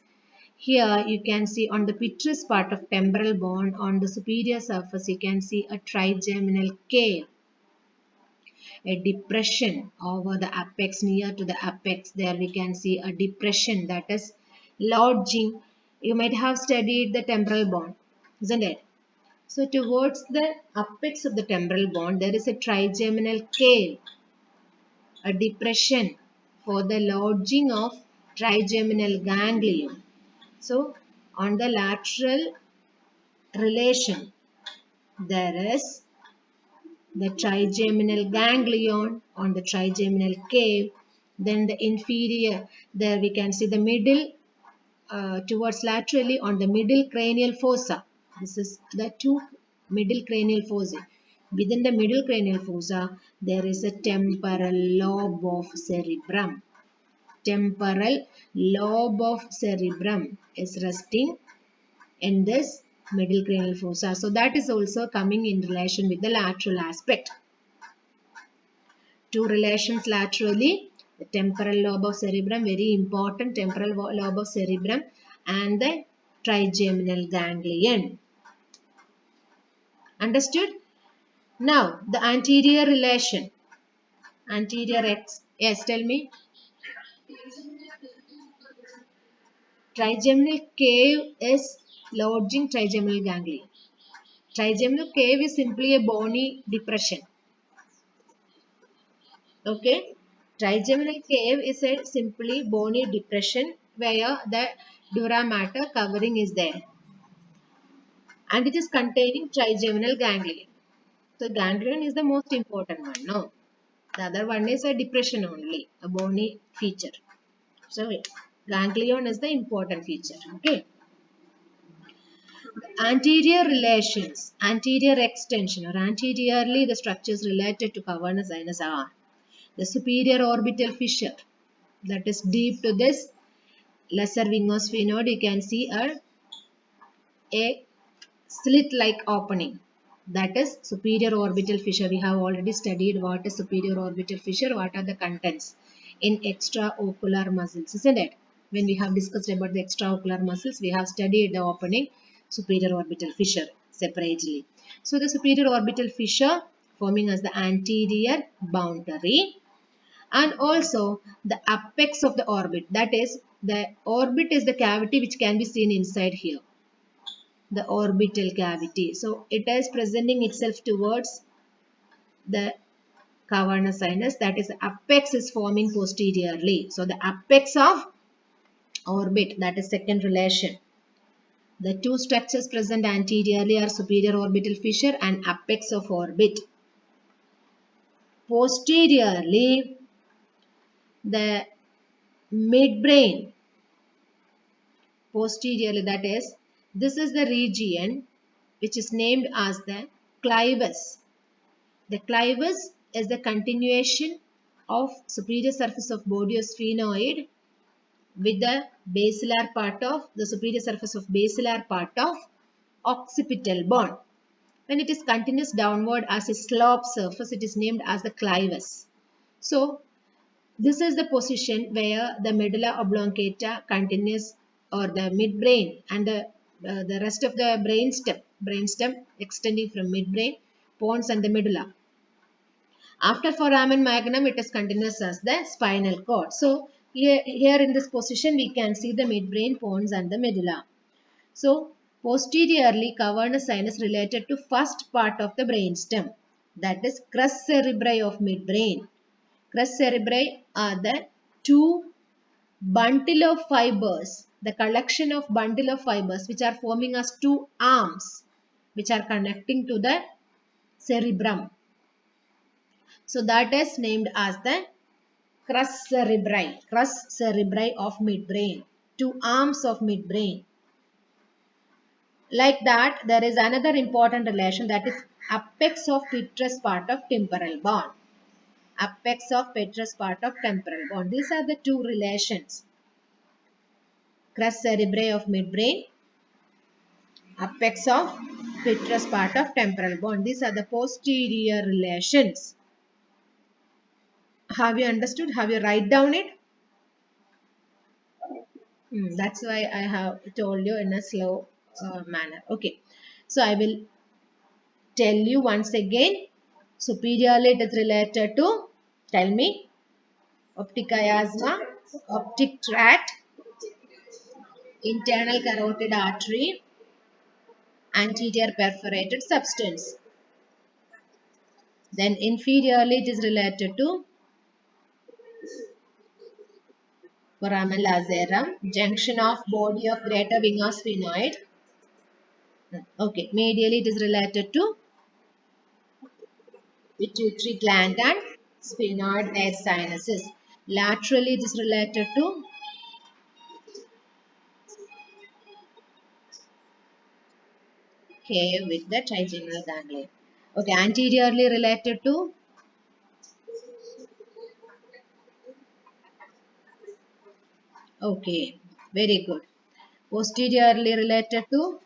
here you can see on the petrous part of temporal bone on the superior surface you can see a trigeminal cave, a depression over the apex. Near to the apex there we can see a depression, that is lodging. You might have studied the temporal bone, isn't it? So towards the apex of the temporal bone there is a trigeminal cave, a depression for the lodging of trigeminal ganglion. So on the lateral relation there is the trigeminal ganglion on the trigeminal cave. Then the inferior, there we can see the middle towards laterally on the middle cranial fossa. This is the two middle cranial fossa. Within the middle cranial fossa there is a temporal lobe of cerebrum. Temporal lobe of cerebrum is resting in this middle cranial fossa. So that is also coming in relation with the lateral aspect. Two relations laterally, the temporal lobe of cerebrum, very important, temporal lobe of cerebrum, and the trigeminal ganglion. Understood? Now the anterior relation. Anterior X. Yes, tell me. Trigeminal cave is lodging trigeminal ganglion. Trigeminal cave is simply a bony depression. Okay. Trigeminal cave is a simply bony depression where the dura mater covering is there. And it is containing trigeminal ganglion. So ganglion is the most important one. No. The other one is a depression only, a bony feature. So ganglion is the important feature. Okay. Anterior relations, anterior extension or anteriorly the structures related to cavernous sinus are the superior orbital fissure, that is deep to this lesser wing of sphenoid. You can see a slit like opening, that is superior orbital fissure. We have already studied what is superior orbital fissure, what are the contents in extraocular muscles, isn't it? When we have discussed about the extraocular muscles, we have studied the opening superior orbital fissure separately. So the superior orbital fissure forming as the anterior boundary, and also the apex of the orbit, that is the orbit is the cavity which can be seen inside here, the orbital cavity. So it is presenting itself towards the cavernous sinus, that is the apex is forming posteriorly. So the apex of orbit, that is second relation. The two structures present anteriorly are superior orbital fissure and apex of orbit. Posteriorly, the midbrain. Posteriorly, that is, this is the region which is named as the clivus. The clivus is the continuation of superior surface of body of sphenoid with the basilar part of the superior surface of basilar part of occipital bone. When it is continuous downward as a slope surface, it is named as the clivus. So this is the position where the medulla oblongata continues, or the midbrain, and the rest of the brainstem extending from midbrain, pons and the medulla. After foramen magnum, it is continuous as the spinal cord. So here in this position, we can see the midbrain, pons and the medulla. So Posteriorly, cavernous sinus related to first part of the brainstem, that is crus cerebri of midbrain. Crus cerebri are the two bundle of fibers, the collection of bundle of fibers which are forming as two arms which are connecting to the cerebrum. So that is named as the crus cerebri of midbrain, two arms of midbrain. Like that, there is another important relation, that is apex of petrous part of temporal bone. Apex of petrous part of temporal bone. These are the two relations. Crus cerebri of midbrain, apex of petrous part of temporal bone. These are the posterior relations. Have you understood? Have you write down it? That's why I have told you in a slow manner. Okay. So I will tell you once again. Superiorly it is related to, tell me, optic chiasma, optic tract, internal carotid artery, anterior perforated substance. Then inferiorly it is related to foramen lacerum, junction of body of greater wing of sphenoid. Okay, medially it is related to pituitary gland and sphenoid air sinuses. Laterally it is related to cave with the trigeminal ganglia. Okay, anteriorly related to, okay, very good. Posteriorly related to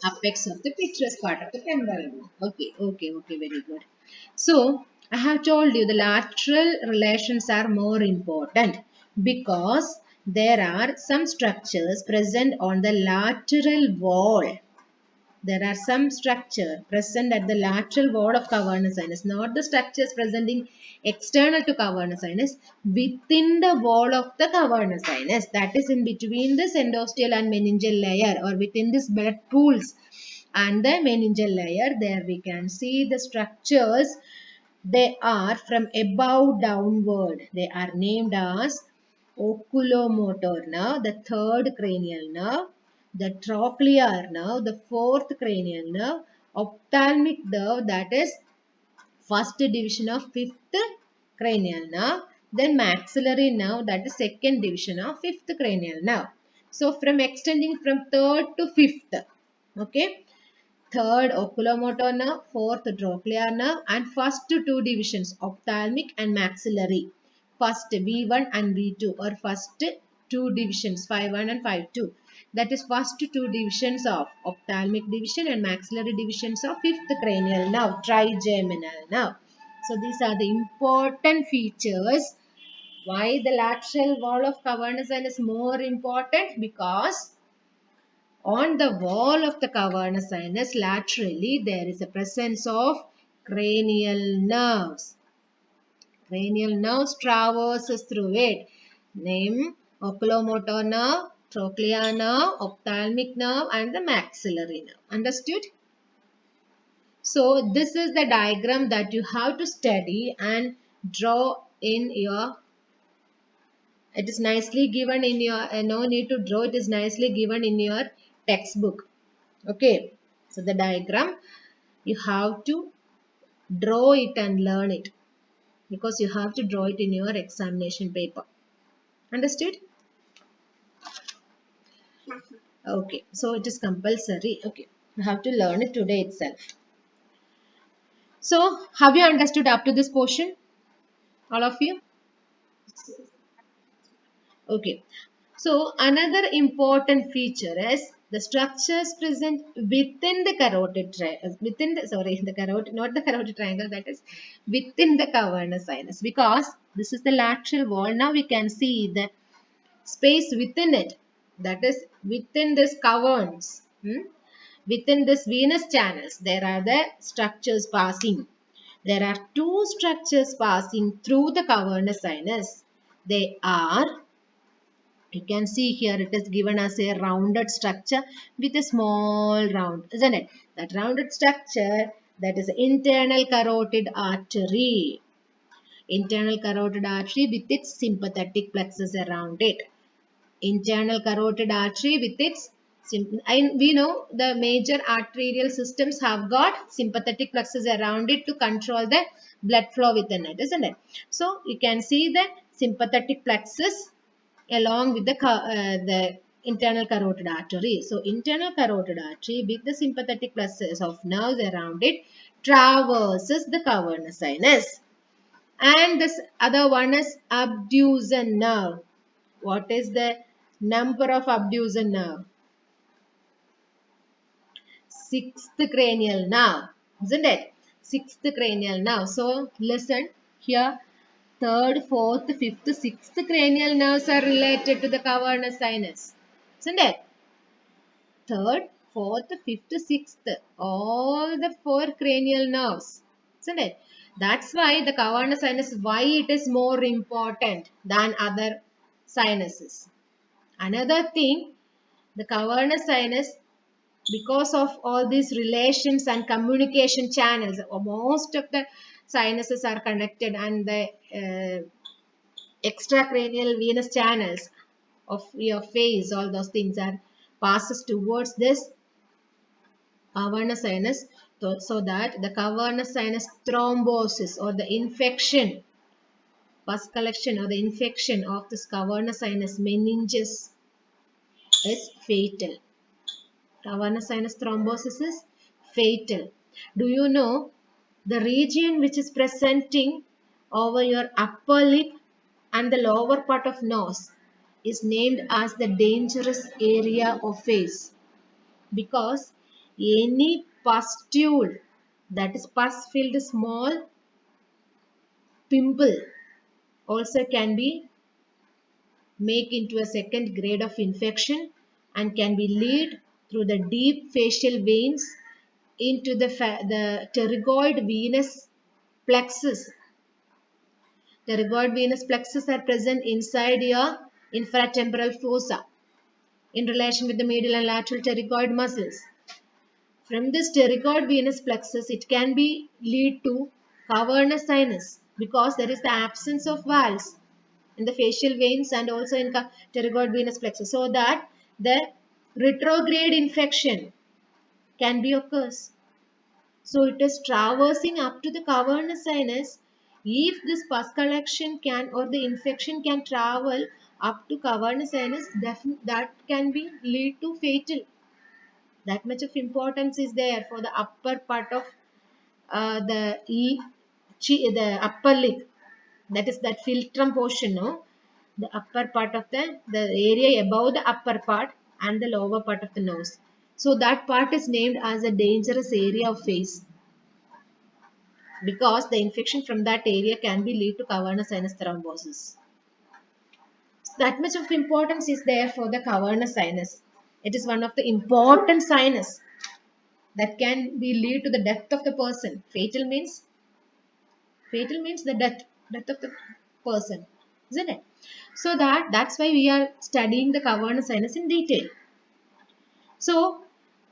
apex of the petrous part of the temporal bone. Okay, very good. So, I have told you the lateral relations are more important because there are some structures present on the lateral wall. There are some structure present at the lateral wall of cavernous sinus, not the structures presenting external to cavernous sinus, within the wall of the cavernous sinus, that is in between this endosteal and meningeal layer, or within this blood pools and the meningeal layer. There we can see the structures. They are from above downward. They are named as oculomotor nerve, the third cranial nerve, the trochlear nerve, the fourth cranial nerve, ophthalmic nerve, that is first division of fifth cranial nerve, then maxillary nerve, that is second division of fifth cranial nerve. So from extending from third to fifth, okay, third oculomotor nerve, fourth trochlear nerve, and first two divisions ophthalmic and maxillary. First V1 and V2, or first two divisions 5-1 and 5-2. That is first two divisions of ophthalmic division and maxillary divisions of fifth cranial nerve, trigeminal nerve. So these are the important features. Why the lateral wall of cavernous sinus is more important? Because on the wall of the cavernous sinus laterally there is a presence of cranial nerves. Cranial nerves traverses through it. Name oculomotor nerve, trochlear nerve, ophthalmic nerve and the maxillary nerve. Understood? So this is the diagram that you have to study and draw in your, it is nicely given in your, no need to draw, it is nicely given in your textbook. Okay, so the diagram you have to draw it and learn it, because you have to draw it in your examination paper. Understood? Okay, so it is compulsory. Okay, you have to learn it today itself. So have you understood up to this portion, all of you? Okay. So another important feature is the structures present within the carotid triangle, within the, sorry, the carotid, not the carotid triangle, that is within the cavernous sinus, because this is the lateral wall. Now we can see the space within it, that is within this caverns, within this venous channels, there are the structures passing. There are two structures passing through the cavernous sinus. They are You can see here it is given as a rounded structure with a small round, isn't it? That rounded structure, that is internal carotid artery. Internal carotid artery with its sympathetic plexus around it. Internal carotid artery with its and we know the major arterial systems have got sympathetic plexus around it to control the blood flow within it, isn't it? So you can see the sympathetic plexus along with the internal carotid artery. So internal carotid artery with the sympathetic plexus of nerves around it traverses the cavernous sinus. And this other one is abducens nerve. What is the number of abducens nerve? Sixth cranial nerve, isn't it? Sixth cranial nerve. So listen here. Third, fourth, fifth, sixth cranial nerves are related to the cavernous sinus, isn't it? Third, fourth, fifth, sixth, all the four cranial nerves, isn't it? That's why the cavernous sinus, why it is more important than other sinuses. Another thing, the cavernous sinus, because of all these relations and communication channels, most of the sinuses are connected, and the extracranial venous channels of your face, all those things are passes towards this cavernous sinus, so that the cavernous sinus thrombosis or the infection, pus collection or the infection of this cavernous sinus meninges is fatal. Cavernous sinus thrombosis is fatal. Do you know the region which is presenting over your upper lip and the lower part of nose is named as the dangerous area of face, because any pustule, that is pus filled small pimple, also can be make into a second grade of infection and can be lead through the deep facial veins into the pterygoid venous plexus. Pterygoid venous plexus are present inside your infratemporal fossa in relation with the medial and lateral pterygoid muscles. From this pterygoid venous plexus, it can be lead to cavernous sinus because there is the absence of valves in the facial veins and also in pterygoid venous plexus, so that the retrograde infection can be occurs. So it is traversing up to the cavernous sinus. If this pus collection can or the infection can travel up to cavernous sinus, that can be lead to fatal. That much of importance is there for the upper part of the upper lip. That is that philtrum portion, no? The upper part of the area above the upper part and the lower part of the nose. So that part is named as a dangerous area of face, because the infection from that area can be lead to cavernous sinus thrombosis. So that much of importance is there for the cavernous sinus. It is one of the important sinus that can be lead to the death of the person. Fatal means the death of the person, isn't it? So that's why we are studying the cavernous sinus in detail. So,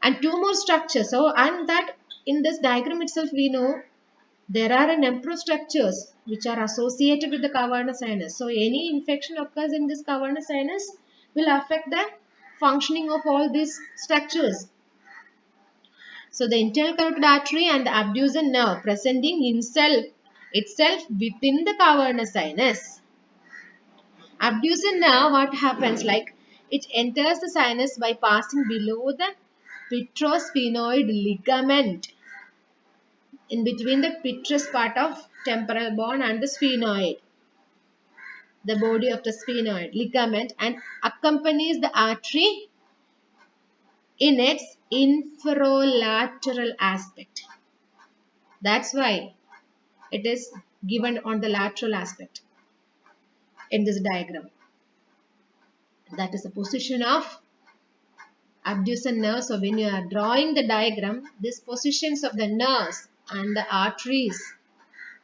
and two more structures. So, and that in this diagram itself we know there are a number of structures which are associated with the cavernous sinus. So any infection occurs in this cavernous sinus will affect the functioning of all these structures. So the internal carotid artery and the abducens nerve presenting itself within the cavernous sinus. Abducens nerve, what happens, like it enters the sinus by passing below the petrosphenoid ligament in between the petrous part of temporal bone and the sphenoid, the body of the sphenoid ligament, and accompanies the artery in its inferolateral aspect. That's why it is given on the lateral aspect in this diagram. That is the position of abducens nerve. So when you are drawing the diagram, these positions of the nerves and the arteries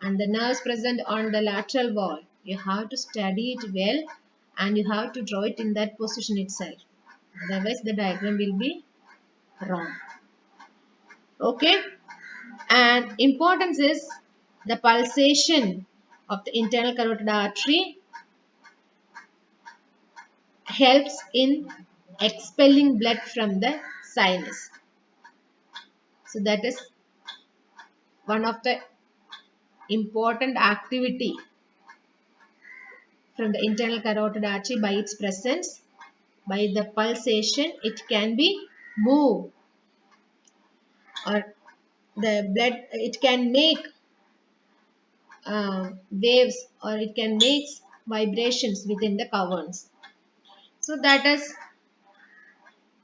and the nerves present on the lateral wall, you have to study it well and you have to draw it in that position itself. Otherwise, the diagram will be wrong. Okay. And importance is the pulsation of the internal carotid artery helps in expelling blood from the sinus. So that is one of the important activity from the internal carotid artery. By its presence, by the pulsation, it can be moved, or the blood, it can make waves, or it can make vibrations within the caverns. So that is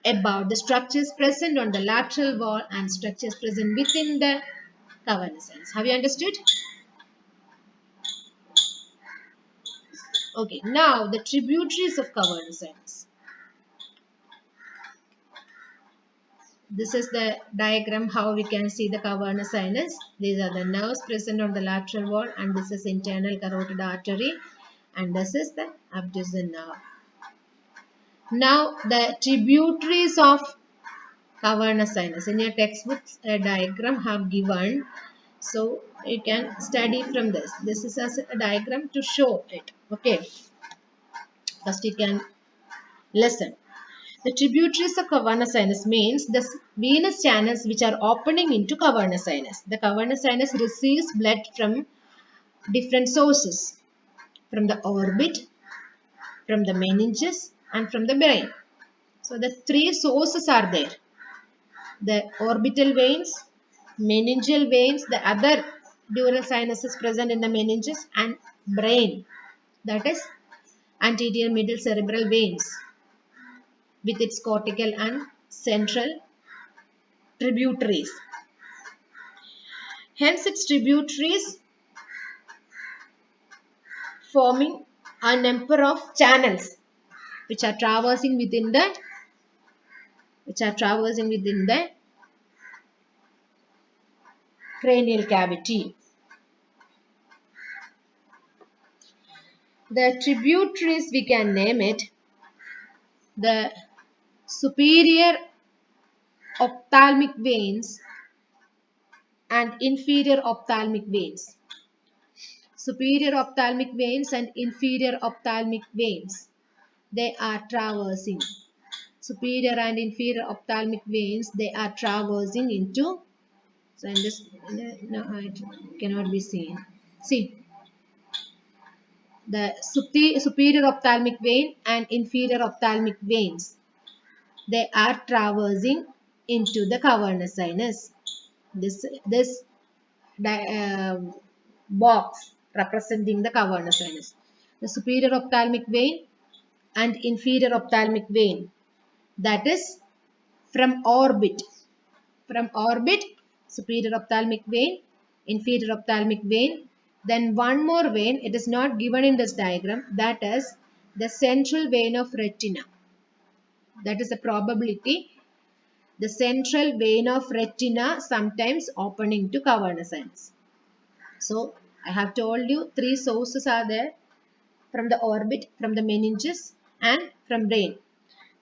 about the structures present on the lateral wall and structures present within the cavernous sinus. Have you understood? Okay, now the tributaries of cavernous sinus. This is the diagram how we can see the cavernous sinus. These are the nerves present on the lateral wall, and this is internal carotid artery, and this is the abducens nerve. Now the tributaries of cavernous sinus. In your textbooks, a diagram have given, so you can study from this. This is a diagram to show it. Okay. First you can listen. The tributaries of cavernous sinus means the venous channels which are opening into cavernous sinus. The cavernous sinus receives blood from different sources, from the orbit, from the meninges, and from the brain. So the three sources are there. The orbital veins, meningeal veins, the other dural sinuses present in the meninges, and brain, that is anterior middle cerebral veins with its cortical and central tributaries. Hence its tributaries forming a number of channels which are traversing within the cranial cavity. The tributaries, we can name it the superior ophthalmic veins and inferior ophthalmic veins. Superior ophthalmic veins and inferior ophthalmic veins, they are traversing. Superior and inferior ophthalmic veins, they are traversing into, so in this, no, it cannot be seen. See, the superior ophthalmic vein and inferior ophthalmic veins, they are traversing into the cavernous sinus. This box representing the cavernous sinus. The superior ophthalmic vein and inferior ophthalmic vein, that is from orbit. From orbit, superior ophthalmic vein, inferior ophthalmic vein. Then one more vein, it is not given in this diagram, that is the central vein of retina. That is a probability. The central vein of retina sometimes opening to cavernous sinus. So I have told you three sources are there: from the orbit, from the meninges, and from brain.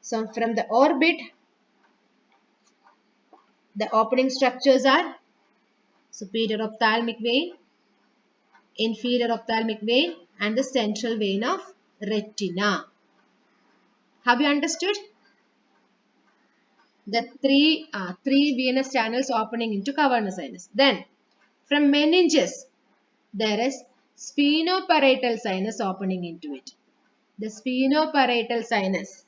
So from the orbit, the opening structures are superior ophthalmic vein, inferior ophthalmic vein, and the central vein of retina. Have you understood? The three venous channels opening into cavernous sinus. Then from meninges, there is sphenoparietal sinus opening into it. The sphenoparietal sinus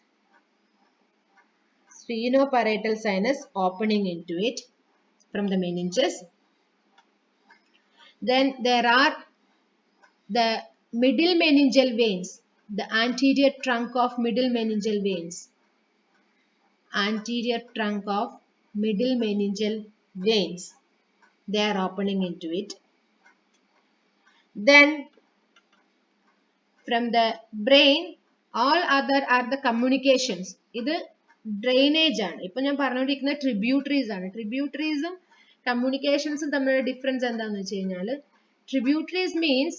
opening into it from the meninges. Then there are the middle meningeal veins, the anterior trunk of middle meningeal veins. Anterior trunk of middle meningeal veins, they are opening into it. Then from the brain, all other are the communications. This drainage ആണ്. ഇപ്പോൾ ഞാൻ പറഞ്ഞുകൊണ്ടിരിക്കുന്ന tributaries ആണ്. Tributaries ഉം communications ഉം തമ്മിലുള്ള difference എന്താണെന്ന് വെച്ച് കഴിഞ്ഞാൽ, tributaries means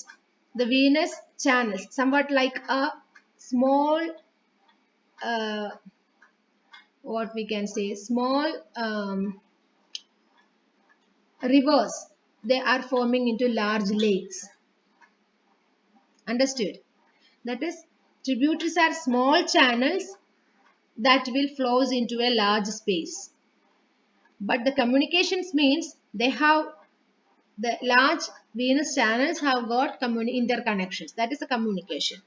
the venous channels, somewhat like a small, uh, what we can say, small rivers, they are forming into large lakes. Understood? That is, tributaries are small channels that will flows into a large space. But the communications means they have the large venous channels have got interconnections. That is a communication.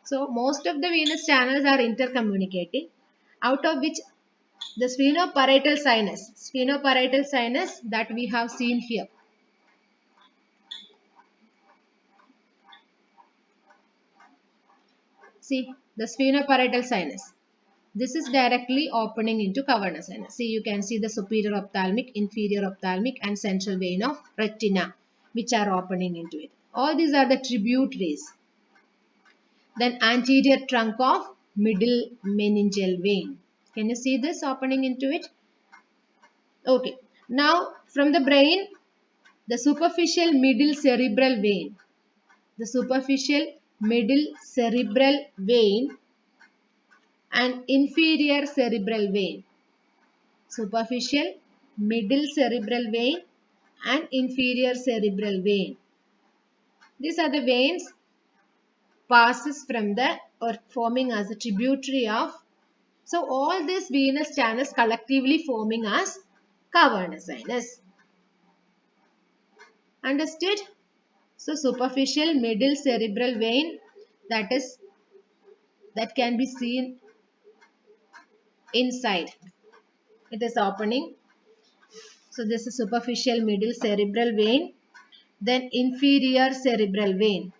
So most of the venous channels are intercommunicating, out of which the sphenoparietal sinus that we have seen here. See the sphenoparietal sinus. This is directly opening into cavernous sinus. See, you can see the superior ophthalmic, inferior ophthalmic and central vein of retina which are opening into it. All these are the tributaries. Then anterior trunk of middle meningeal vein. Can you see this opening into it? Okay. Now from the brain, the superficial middle cerebral vein. The superficial middle cerebral vein and inferior cerebral vein. Superficial middle cerebral vein and inferior cerebral vein. These are the veins passes from the or forming as a tributary of. So all these venous channels collectively forming as cavernous sinus. Understood? So superficial middle cerebral vein, that can be seen inside. It is opening. So this is superficial middle cerebral vein. Then inferior cerebral vein.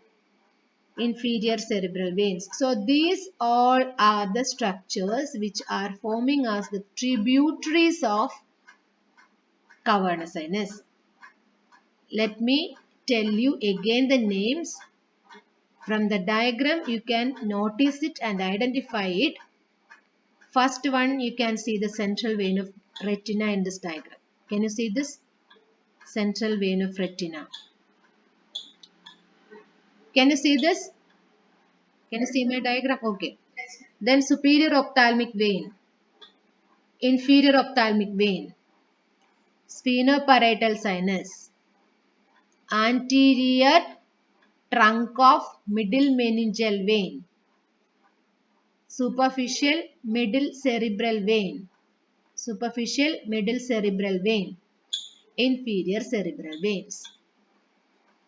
Inferior cerebral veins. So these all are the structures which are forming as the tributaries of cavernous sinus. Let me tell you again the names. From the diagram you can notice it and identify it. First one, you can see the central vein of retina in this diagram. Can you see this? Central vein of retina. Can you see this? Can you see my diagram? Okay. Then superior ophthalmic vein, inferior ophthalmic vein, sphenoparietal sinus, anterior trunk of middle meningeal vein, superficial middle cerebral vein, superficial middle cerebral vein, inferior cerebral veins.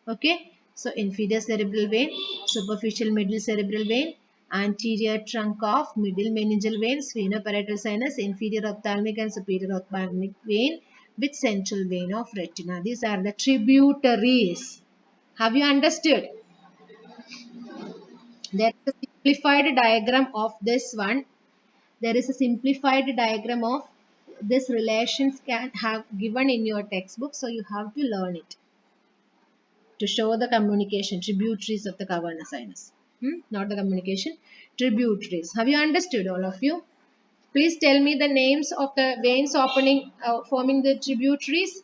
Okay, so inferior cerebral vein, superficial middle cerebral vein, anterior trunk of middle meningeal vein, sphenoparietal sinus, inferior ophthalmic and superior ophthalmic vein with central vein of retina. These are the tributaries. Have you understood? There is a simplified diagram of this one. There is a simplified diagram of this relations can have given in your textbook. So you have to learn it to show the communication tributaries of the cavernous sinus. Not the communication, tributaries. Have you understood, all of you? Please tell me the names of the veins opening, forming the tributaries.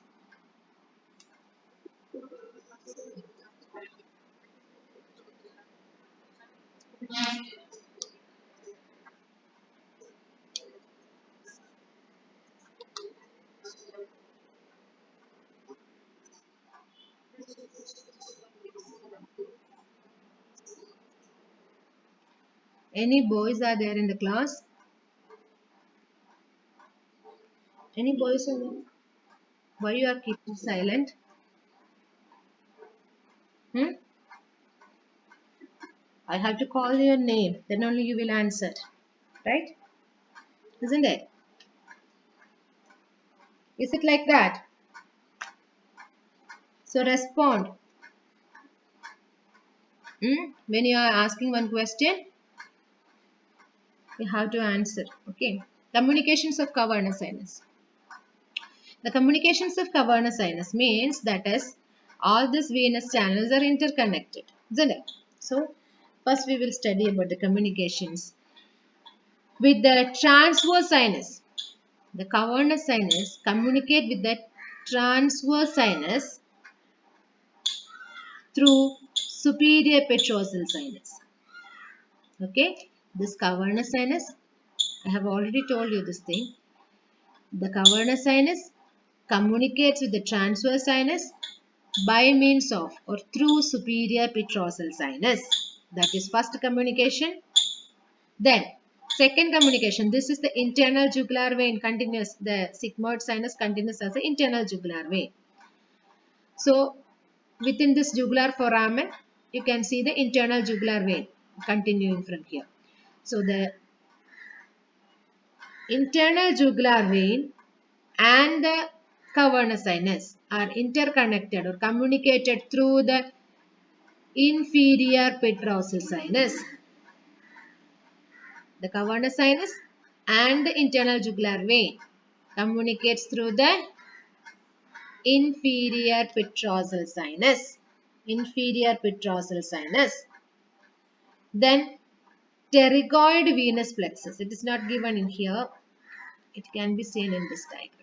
Any boys are there in the class? Any boys are there? Why you are keeping silent? Hmm? I have to call your name, then only you will answer. Right? Isn't it? Is it like that? So respond. When you are asking one question, you have to answer. Okay. Communications of cavernous sinus. The communications of cavernous sinus means that is all these venous channels are interconnected. Isn't it? So first we will study about the communications with the transverse sinus. The cavernous sinus communicate with the transverse sinus through superior petrosal sinus. Okay, this cavernous sinus, I have already told you this thing. The cavernous sinus communicates with the transverse sinus by means of or through superior petrosal sinus. That is first communication. Then second communication, this is the internal jugular vein continuous. The sigmoid sinus continues as the internal jugular vein. So within this jugular foramen, you can see the internal jugular vein continuing from here. So the internal jugular vein and the cavernous sinus are interconnected or communicated through the inferior petrosal sinus. The cavernous sinus and the internal jugular vein communicates through the inferior petrosal sinus. Inferior petrosal sinus. Then pterygoid venous plexus. It is not given in here. It can be seen in this diagram.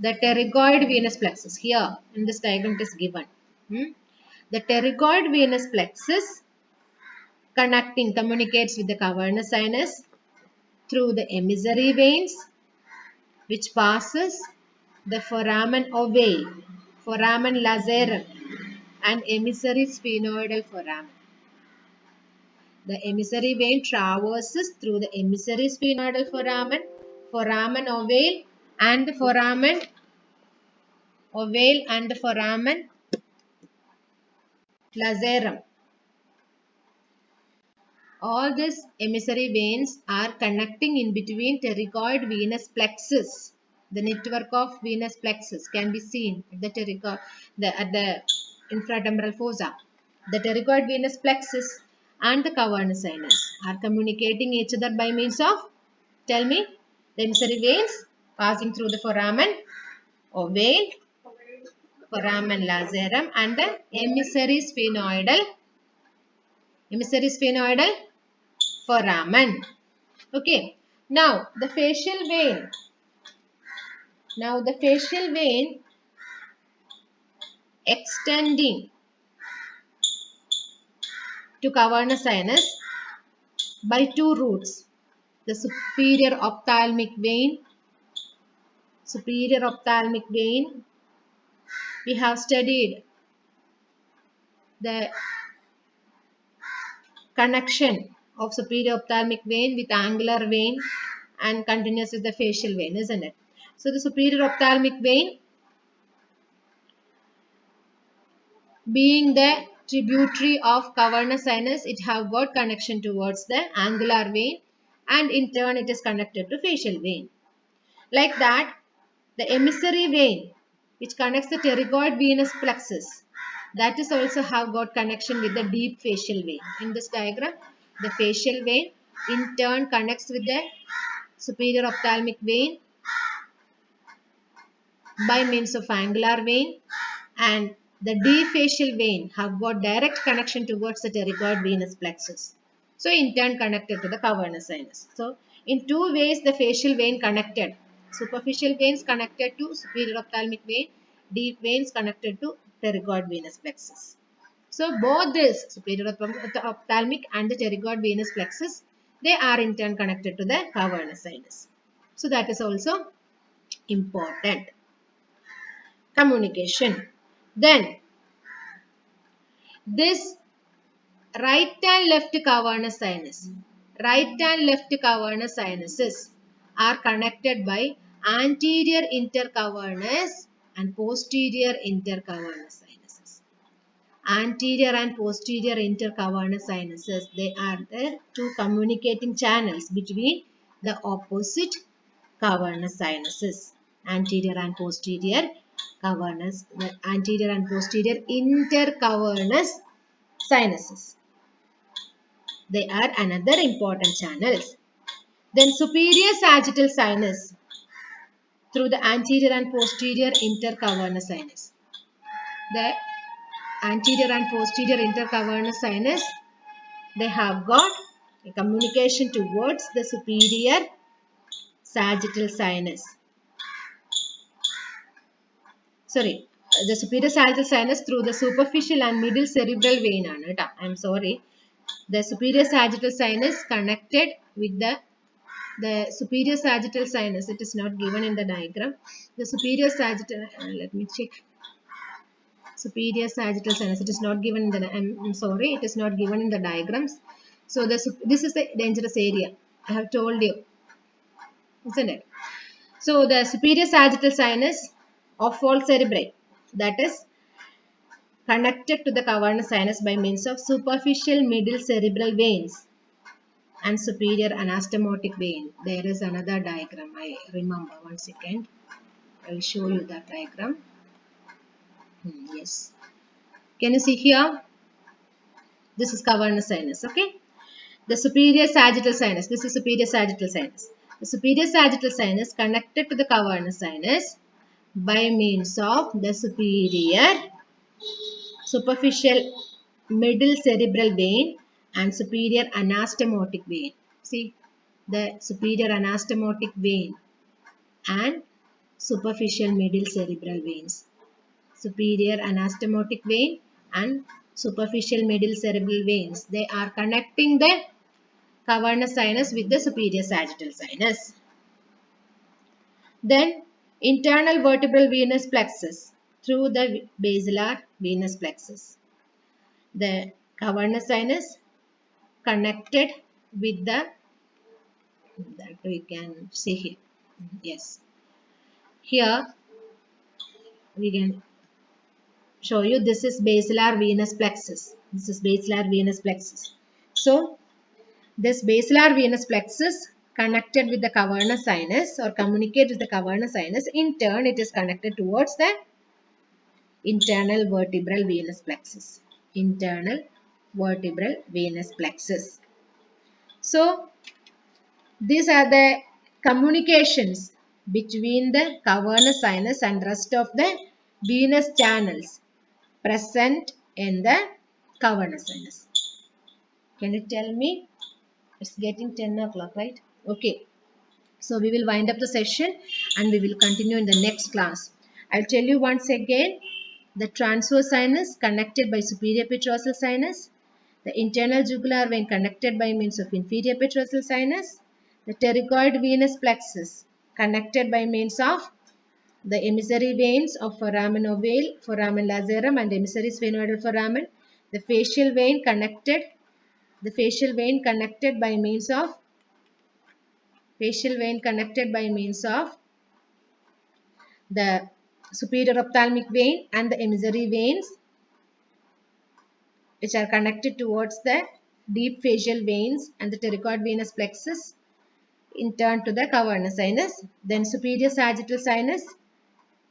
The pterygoid venous plexus. Here in this diagram it is given. The pterygoid venous plexus communicates with the cavernous sinus through the emissary veins which passes the foramen ovale, foramen lazarum and emissary sphenoidal foramen. The emissary vein traverses through the emissary sphenoidal foramen, foramen ovale and the foramen lazarum. All these emissary veins are connecting in between pterygoid venous plexus. The network of venous plexus can be seen at the infratemporal fossa. The pterygoid venous plexus and the cavernous sinus are communicating each other by means of, tell me, the emissary veins passing through the foramen ovale, foramen lazarum and the emissary sphenoidal foramen. Okay. Now the facial vein. Extending to cavernous sinus by two routes. The superior ophthalmic vein. We have studied the connection of superior ophthalmic vein with angular vein and continuous with the facial vein, isn't it? So the superior ophthalmic vein being the tributary of cavernous sinus, it have got connection towards the angular vein and in turn it is connected to facial vein. Like that, the emissary vein which connects the pterygoid venous plexus, that is also have got connection with the deep facial vein. In this diagram, the facial vein in turn connects with the superior ophthalmic vein by means of angular vein, and the deep facial vein have got direct connection towards the pterygoid venous plexus. So in turn connected to the cavernous sinus. So in two ways the facial vein connected. Superficial veins connected to superior ophthalmic vein, deep veins connected to pterygoid venous plexus. So both this superior ophthalmic and the pterygoid venous plexus, they are in turn connected to the cavernous sinus. So that is also important. Communication. Then this right and left cavernous sinuses are connected by anterior intercavernous and posterior intercavernous sinuses. Anterior and posterior intercavernous sinuses, they are the two communicating channels between the opposite cavernous sinuses. Anterior and posterior intercavernous sinuses. They are another important channels. Then superior sagittal sinus through the anterior and posterior intercavernous sinus. The anterior and posterior intercavernous sinus, they have got a communication towards the superior sagittal sinus. the superior sagittal sinus through the superficial and middle cerebral vein ആണ് ട്ടോ. I'm sorry. The superior sagittal sinus connected with the superior sagittal sinus. It is not given in the diagram. The superior sagittal, let me check. Superior sagittal sinus. It is not given in the. I'm sorry. It is not given in the diagrams. So this is the dangerous area. I have told you, isn't it? So the superior sagittal sinus of all cerebri, that is connected to the cavernous sinus by means of superficial middle cerebral veins and superior anastomotic vein. There is another diagram. I remember. One second. I will show you that diagram. Yes. Can you see here? This is cavernous sinus. Okay. The superior sagittal sinus. This is superior sagittal sinus. The superior sagittal sinus connected to the cavernous sinus by means of the superior superficial middle cerebral vein and superior anastomotic vein. See, the superior anastomotic vein and superficial middle cerebral veins. Superior anastomotic vein and superficial middle cerebral veins. They are connecting the cavernous sinus with the superior sagittal sinus. Then internal vertebral venous plexus through the basilar venous plexus. The cavernous sinus connected with the, that we can see here. Yes. Here we can show you, this is basilar venous plexus. This is basilar venous plexus. So this basilar venous plexus connected with the cavernous sinus or communicate with the cavernous sinus. In turn, it is connected towards the internal vertebral venous plexus. Internal vertebral venous plexus. So these are the communications between the cavernous sinus and rest of the venous channels present in the cavernous sinus. Can you tell me? It's getting 10 o'clock, right? Okay. So we will wind up the session and we will continue in the next class. I'll tell you once again, the transverse sinus connected by superior petrosal sinus, the internal jugular vein connected by means of inferior petrosal sinus, the pterygoid venous plexus connected by means of the emissary veins of foramen ovale, foramen lacerum and emissary sphenoidal foramen, the facial vein connected by means of the superior ophthalmic vein and the emissary veins, which are connected towards the deep facial veins and the pterygoid venous plexus in turn to the cavernous sinus. Then superior sagittal sinus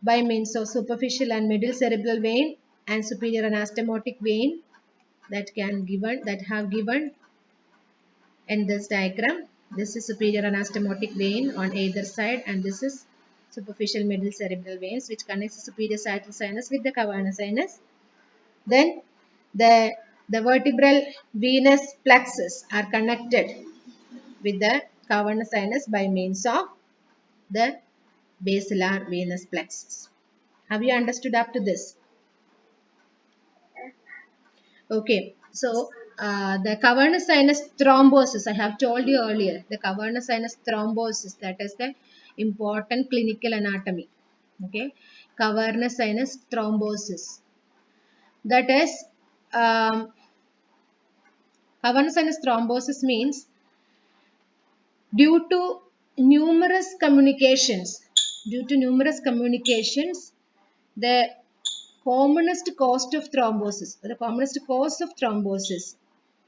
by means of superficial and middle cerebral vein and superior anastomotic vein that have given in this diagram. This is superior anastomotic vein on either side and this is superficial middle cerebral veins which connects the superior sagittal sinus with the cavernous sinus. Then the vertebral venous plexus are connected with the cavernous sinus by means of the basilar venous plexus. Have you understood up to this? Okay. So the cavernous sinus thrombosis, I have told you earlier, the cavernous sinus thrombosis, that is the important clinical anatomy. Okay. Cavernous sinus thrombosis. That is, cavernous sinus thrombosis means due to numerous communications, the commonest cause of thrombosis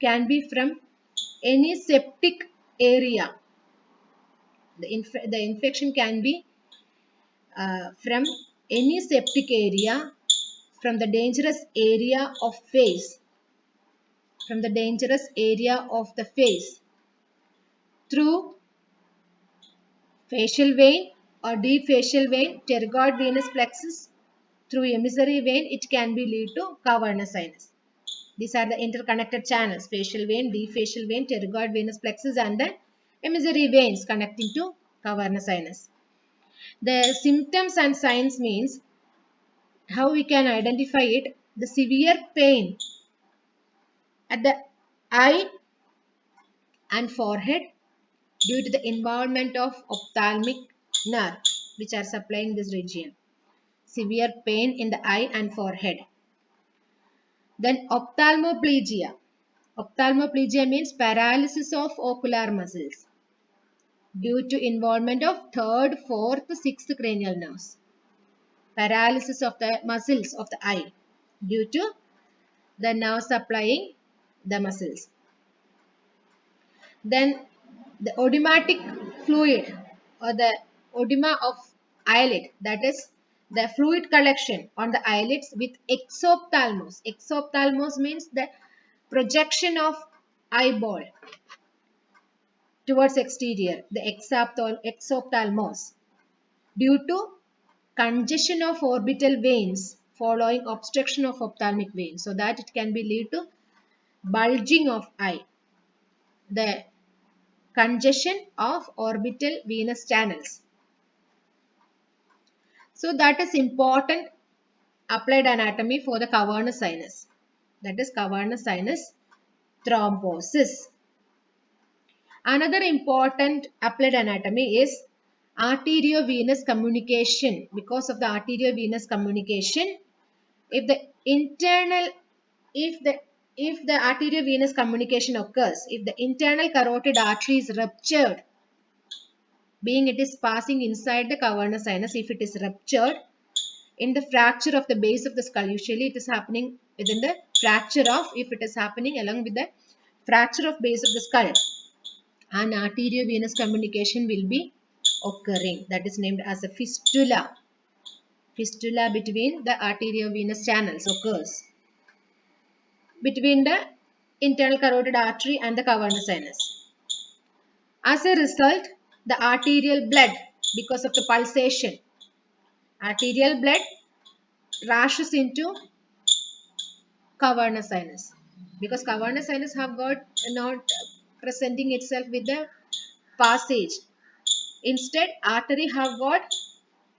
can be from any septic area. The infection can be from any septic area, from the dangerous area of the face, through facial vein or deep facial vein, pterygoid venous plexus, through emissary vein, it can be lead to cavernous sinus. These are the interconnected channels: facial vein, deep facial vein, pterygoid venous plexus and the emissary veins connecting to cavernous sinus. The symptoms and signs means How we can identify it? The severe pain at the eye and forehead due to the involvement of ophthalmic nerve which are supplying this region. Severe pain in the eye and forehead. Then ophthalmoplegia. Ophthalmoplegia means paralysis of ocular muscles due to involvement of third, fourth, sixth cranial nerves. Paralysis of the muscles of the eye due to the nerve supplying the muscles. Then the odymatic fluid or the oedema of eyelid, that is the fluid collection on the eyelids with exophthalmos. Exophthalmos means the projection of eyeball towards exterior, the exophthalmos, due to congestion of orbital veins following obstruction of ophthalmic veins, so that it can be lead to bulging of eye. The congestion of orbital venous channels. So that is important applied anatomy for the cavernous sinus. That is cavernous sinus thrombosis. Another important applied anatomy is arteriovenous communication. Because of the arteriovenous communication, if the internal if the if the arteriovenous communication occurs, if the internal carotid artery is ruptured, being it is passing inside the cavernous sinus, if it is ruptured in the fracture of the base of the skull, usually it is happening within the fracture of, if it is happening along with the fracture of base of the skull, an arteriovenous communication will be occurring, that is named as a fistula. Fistula between the arteriovenous channels occurs between the internal carotid artery and the cavernous sinus. As a result, the arterial blood, because of the pulsation, arterial blood rushes into cavernous sinus, because cavernous sinus have got not presenting itself with the passage. Instead, artery have got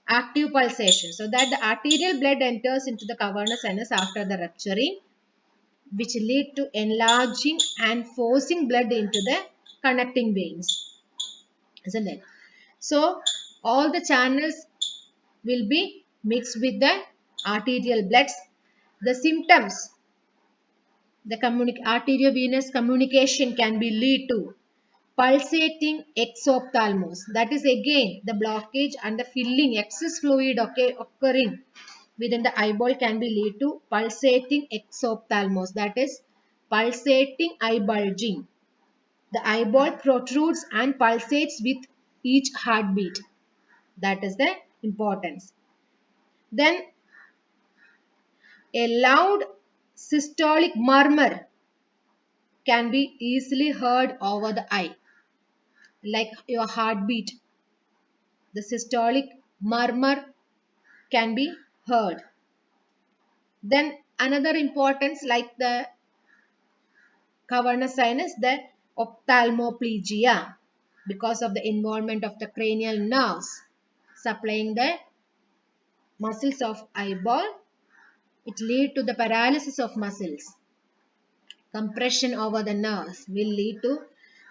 active pulsation, so that the arterial blood enters into the cavernous sinus after the rupturing, which lead to enlarging and forcing blood into the connecting veins, isn't it? So all the channels will be mixed with the arterial bloods. The symptoms, the arteriovenous communication can be lead to pulsating exophthalmos. That is again the blockage and the filling excess fluid occurring within the eyeball can be lead to pulsating exophthalmos. That is pulsating eye bulging. The eyeball protrudes and pulsates with each heartbeat. That is the importance. Then a loud systolic murmur can be easily heard over the eye, like your heartbeat. The systolic murmur can be heard. Then another importance, like the cavernous sinus, the ophthalmoplegia, because of the involvement of the cranial nerves supplying the muscles of eyeball, it lead to the paralysis of muscles. Compression over the nerves will lead to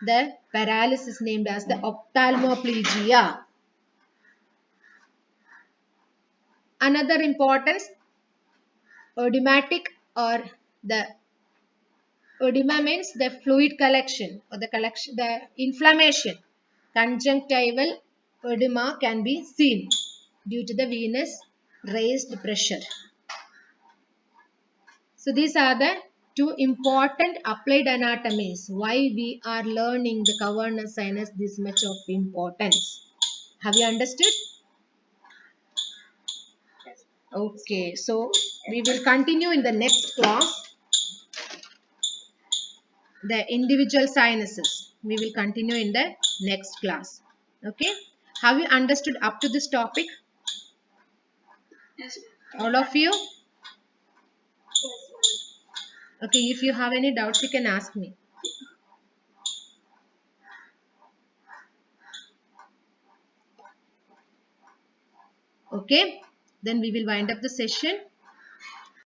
the paralysis named as the ophthalmoplegia. Another importance, oedematic, or the oedema means the fluid collection or the inflammation. Conjunctival oedema can be seen due to the venous raised pressure. So these are the two important applied anatomies. Why we are learning the cavernous sinus this much of importance. Have you understood? Okay, so we will continue in the next class the individual sinuses. We will continue in the next class. Okay, have you understood up to this topic? Yes. All of you? Okay, if you have any doubts, you can ask me. Okay, then we will wind up the session.